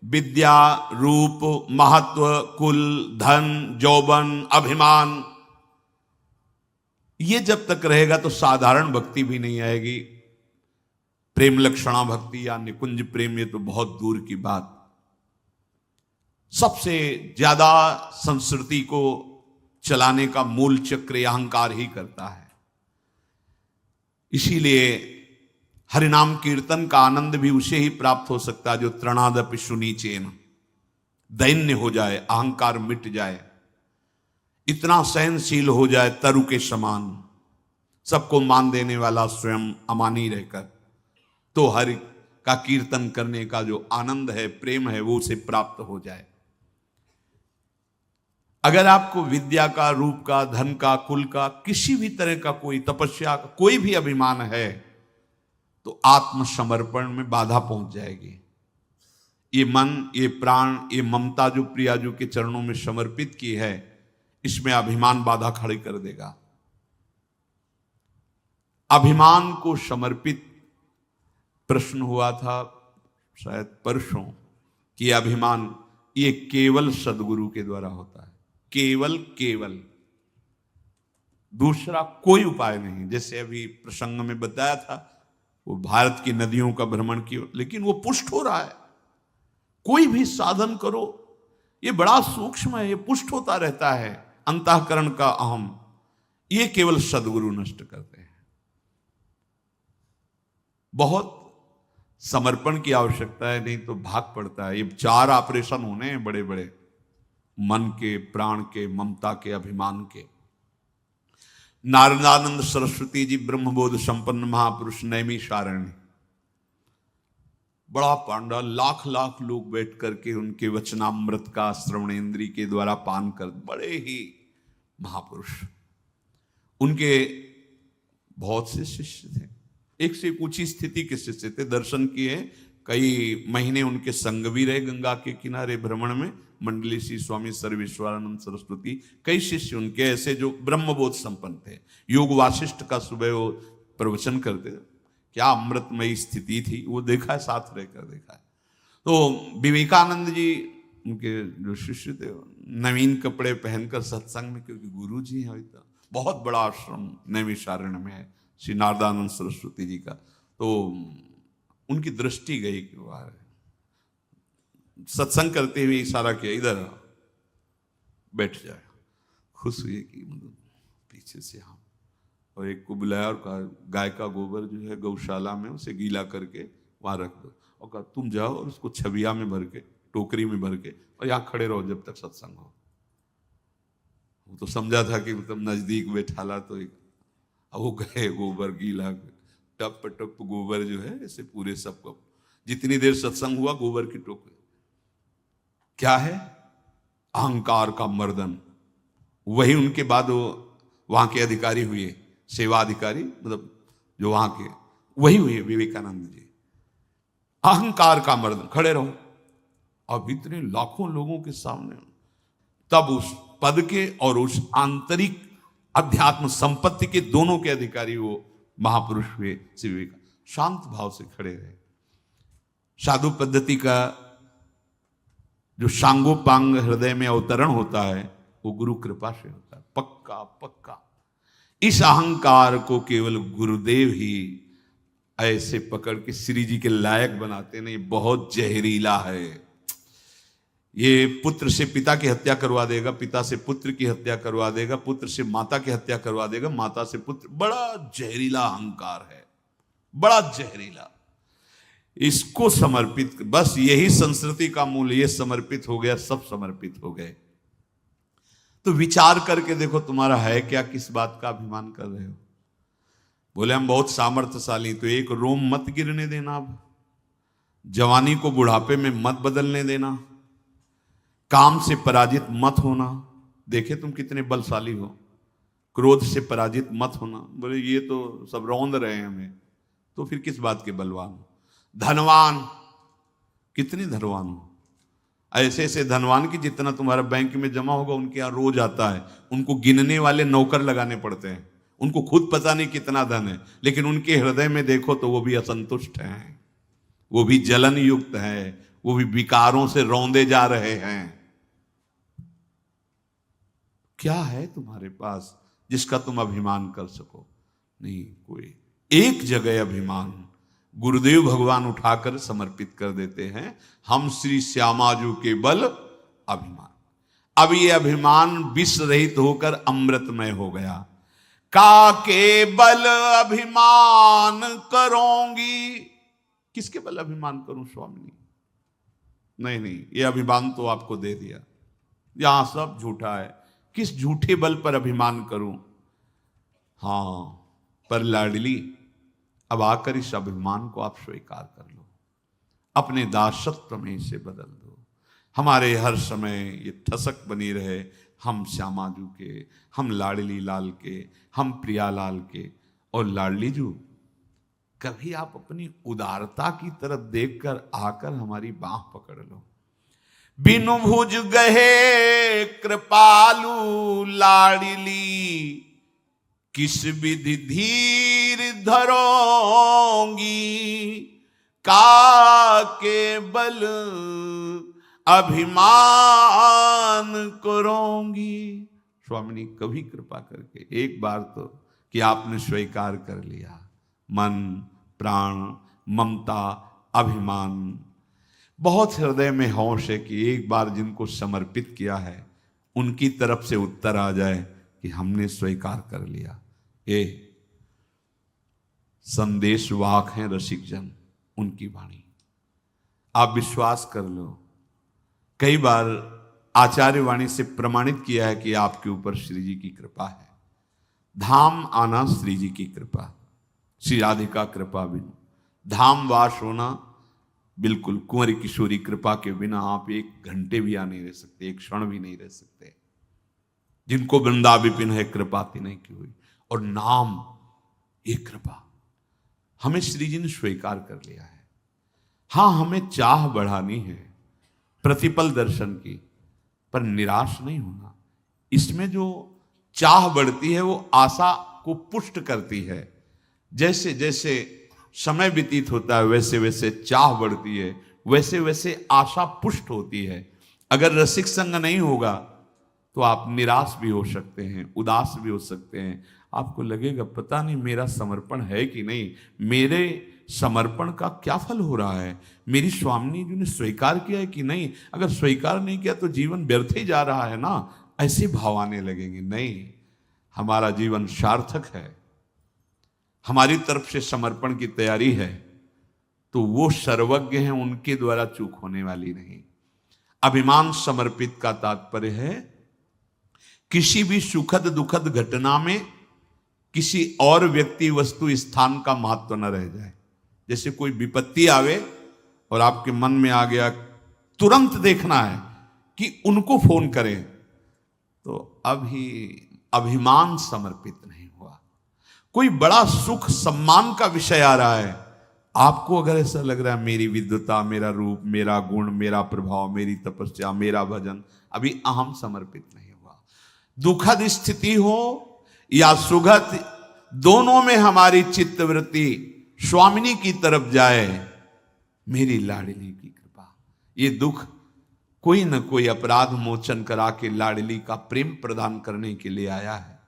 विद्या, रूप, महत्व, कुल, धन, यौवन, अभिमान, ये जब तक रहेगा तो साधारण भक्ति भी नहीं आएगी। प्रेम लक्षणा भक्ति या निकुंज प्रेम, ये तो बहुत दूर की बात। सबसे ज्यादा संस्कृति को चलाने का मूल चक्र अहंकार ही करता है। इसीलिए हरिनाम कीर्तन का आनंद भी उसे ही प्राप्त हो सकता है जो तृणादपि सुनीचेन, दैन्य हो जाए, अहंकार मिट जाए, इतना सहनशील हो जाए तरु के समान, सबको मान देने वाला स्वयं अमानी रहकर, तो हरि का कीर्तन करने का जो आनंद है, प्रेम है, वो उसे प्राप्त हो जाए। अगर आपको विद्या का, रूप का, धन का, कुल का, किसी भी तरह का, कोई तपस्या का कोई भी अभिमान है, तो आत्मसमर्पण में बाधा पहुंच जाएगी। ये मन, ये प्राण, ये ममता जो प्रियाजू के चरणों में समर्पित की है, इसमें अभिमान बाधा खड़ी कर देगा। अभिमान को समर्पित प्रश्न हुआ था शायद परसों कि अभिमान ये केवल सदगुरु के द्वारा होता है। केवल, केवल, दूसरा कोई उपाय नहीं। जैसे अभी प्रसंग में बताया था, वो भारत की नदियों का भ्रमण किया, लेकिन वो पुष्ट हो रहा है। कोई भी साधन करो, ये बड़ा सूक्ष्म है, ये पुष्ट होता रहता है। अंतःकरण का अहम, ये केवल सदगुरु नष्ट करते हैं। बहुत समर्पण की आवश्यकता है, नहीं तो भाग पड़ता है। ये 4 ऑपरेशन होने हैं बड़े बड़े, मन के, प्राण के, ममता के, अभिमान के। नारदानंद सरस्वती जी ब्रह्मबोध संपन्न महापुरुष, नैमिषारण्य, बड़ा पांडा, लाख लाख लोग बैठ करके उनके वचनामृत का श्रवणेन्द्री के द्वारा पान कर, बड़े ही महापुरुष। उनके बहुत से शिष्य थे, एक से एक ऊंची स्थिति के शिष्य थे, दर्शन किए, कई महीने उनके संग भी रहे गंगा के किनारे भ्रमण में। मंडली श्री स्वामी सर्वेश्वरानंद सरस्वती, कई शिष्य उनके ऐसे जो ब्रह्मबोध संपन्न थे। योग वासिष्ठ का सुबह वो प्रवचन करते थे, क्या अमृतमयी स्थिति थी, वो देखा है, साथ रहकर देखा है। तो विवेकानंद जी उनके जो शिष्य थे नवीन कपड़े पहनकर सत्संग में, क्योंकि गुरु जी हैं, तो बहुत बड़ा आश्रम नैमिषारण्य में है श्री नारदानंद सरस्वती जी का। तो उनकी दृष्टि गई कि वह सत्संग करते हुए इशारा किया, इधर बैठ जाए। खुश हुए कि मतलब पीछे से हम, और एक को बुलाया और कहा गाय का गोबर जो है गौशाला में उसे गीला करके वहां रख दो, और कहा तुम जाओ और उसको छबिया में भर के, टोकरी में भर के, और यहाँ खड़े रहो जब तक सत्संग हो। वो तो समझा था कि मतलब नजदीक बैठाला तो एक, वो गए, गोबर गीला, टप टप गोबर जो है ऐसे पूरे सबको, जितनी देर सत्संग हुआ गोबर की टोकरी। क्या है? अहंकार का मर्दन। वही उनके बाद वो वहां के अधिकारी हुए, सेवा अधिकारी, मतलब जो वहां के वही हुए विवेकानंद जी। अहंकार का मर्दन, खड़े रहो। अब इतने लाखों लोगों के सामने, तब उस पद के और उस आंतरिक अध्यात्म संपत्ति के दोनों के अधिकारी वो महापुरुष हुए श्री विवेकानंद। शांत भाव से खड़े रहे। साधु पद्धति का जो सांगोपांग हृदय में अवतरण होता है वो गुरु कृपा से होता है, पक्का पक्का। इस अहंकार को केवल गुरुदेव ही ऐसे पकड़ के श्री जी के लायक बनाते नहीं, बहुत जहरीला है ये। पुत्र से पिता की हत्या करवा देगा, पिता से पुत्र की हत्या करवा देगा, पुत्र से माता की हत्या करवा देगा, माता से पुत्र। बड़ा जहरीला अहंकार है, बड़ा जहरीला। इसको समर्पित, बस यही संस्कृति का मूल, ये समर्पित हो गया, सब समर्पित हो गए। तो विचार करके देखो तुम्हारा है क्या, किस बात का अभिमान कर रहे हो। बोले हम बहुत सामर्थ्यशाली, तो एक रोम मत गिरने देना, अब जवानी को बुढ़ापे में मत बदलने देना, काम से पराजित मत होना। देखे तुम कितने बलशाली हो। क्रोध से पराजित मत होना। बोले ये तो सब रौंद रहे हैं हमें, तो फिर किस बात के बलवान हो। धनवान, कितने धनवान हो, ऐसे ऐसे धनवान की जितना तुम्हारा बैंक में जमा होगा उनके यहाँ रोज आता है। उनको गिनने वाले नौकर लगाने पड़ते हैं, उनको खुद पता नहीं कितना धन है, लेकिन उनके हृदय में देखो तो वो भी असंतुष्ट हैं, वो भी जलन युक्त है, वो भी विकारों से रौंदे जा रहे हैं। क्या है तुम्हारे पास जिसका तुम अभिमान कर सको? नहीं कोई। एक जगह अभिमान गुरुदेव भगवान उठाकर समर्पित कर देते हैं, हम श्री श्यामाजू के बल अभिमान। अब ये अभिमान विष रहित होकर अमृतमय हो गया। का के बल अभिमान करोगी, किसके बल अभिमान करूं स्वामी? नहीं नहीं, ये अभिमान तो आपको दे दिया, यहां सब झूठा है। किस झूठे बल पर अभिमान करूं? हां, पर लाडली अब आकर इस अभिमान को आप स्वीकार कर लो, अपने दासत्व में इसे बदल दो। हमारे हर समय ये ठसक बनी रहे, हम श्यामाजू के, हम लाडली लाल के, हम प्रियालाल के। और लाडली जू, कभी आप अपनी उदारता की तरफ देखकर आकर हमारी बाह पकड़ लो। बिनु भुज गहे कृपालु लाडली, किस विधि धीर धरोंगी, का के बल अभिमान करोगी। स्वामिनी कभी कृपा करके एक बार तो कि आपने स्वीकार कर लिया, मन प्राण ममता अभिमान बहुत हृदय में होश है कि एक बार जिनको समर्पित किया है उनकी तरफ से उत्तर आ जाए कि हमने स्वीकार कर लिया। ये संदेश वाक हैं रसिक जन, उनकी वाणी आप विश्वास कर लो। कई बार आचार्य वाणी से प्रमाणित किया है कि आपके ऊपर श्री जी की कृपा है। धाम आना श्री जी की कृपा, श्री राधिका कृपा बिनु धाम वास होना बिल्कुल कुंवरी किशोरी कृपा के बिना आप एक घंटे भी आ नहीं रह सकते, एक क्षण भी नहीं रह सकते। जिनको वृंदा विपिन है कृपा तिन्हीं की हुई। और नाम, ये कृपा हमें श्री जी ने स्वीकार कर लिया है। हाँ, हमें चाह बढ़ानी है प्रतिपल दर्शन की, पर निराश नहीं होना। इसमें जो चाह बढ़ती है वो आशा को पुष्ट करती है। जैसे जैसे समय व्यतीत होता है वैसे वैसे चाह बढ़ती है, वैसे वैसे आशा पुष्ट होती है। अगर रसिक संग नहीं होगा तो आप निराश भी हो सकते हैं, उदास भी हो सकते हैं। आपको लगेगा पता नहीं मेरा समर्पण है कि नहीं, मेरे समर्पण का क्या फल हो रहा है, मेरी स्वामिनी जी ने स्वीकार किया है कि नहीं। अगर स्वीकार नहीं किया तो जीवन व्यर्थ ही जा रहा है ना, ऐसे भाव आने लगेंगे। नहीं, हमारा जीवन सार्थक है, हमारी तरफ से समर्पण की तैयारी है, तो वो सर्वज्ञ हैं, उनके द्वारा चूक होने वाली नहीं। अभिमान समर्पित का तात्पर्य है किसी भी सुखद दुखद घटना में किसी और व्यक्ति वस्तु स्थान का महत्व न रह जाए। जैसे कोई विपत्ति आवे और आपके मन में आ गया तुरंत देखना है कि उनको फोन करें, तो अभी अभिमान समर्पित नहीं हुआ। कोई बड़ा सुख सम्मान का विषय आ रहा है, आपको अगर ऐसा लग रहा है मेरी विद्वता, मेरा रूप, मेरा गुण, मेरा प्रभाव, मेरी तपस्या, मेरा भजन, अभी अहम समर्पित नहीं हुआ। दुखद स्थिति हो या सुखद, दोनों में हमारी चित्तवृत्ति स्वामिनी की तरफ जाए, मेरी लाडली की कृपा। ये दुख कोई न कोई अपराध मोचन करा के लाडली का प्रेम प्रदान करने के लिए आया है।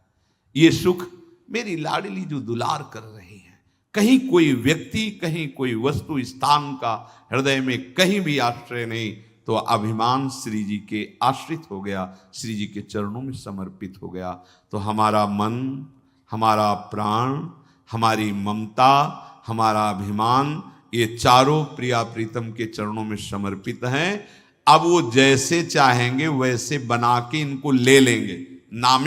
ये सुख मेरी लाडली जो दुलार कर रही है। कहीं कोई व्यक्ति, कहीं कोई वस्तु स्थान का हृदय में कहीं भी आश्रय नहीं, तो अभिमान श्री जी के आश्रित हो गया, श्री जी के चरणों में समर्पित हो गया। तो हमारा मन, हमारा प्राण, हमारी ममता, हमारा अभिमान, ये चारों प्रिया प्रीतम के चरणों में समर्पित हैं। अब वो जैसे चाहेंगे वैसे बना के इनको ले लेंगे। नामे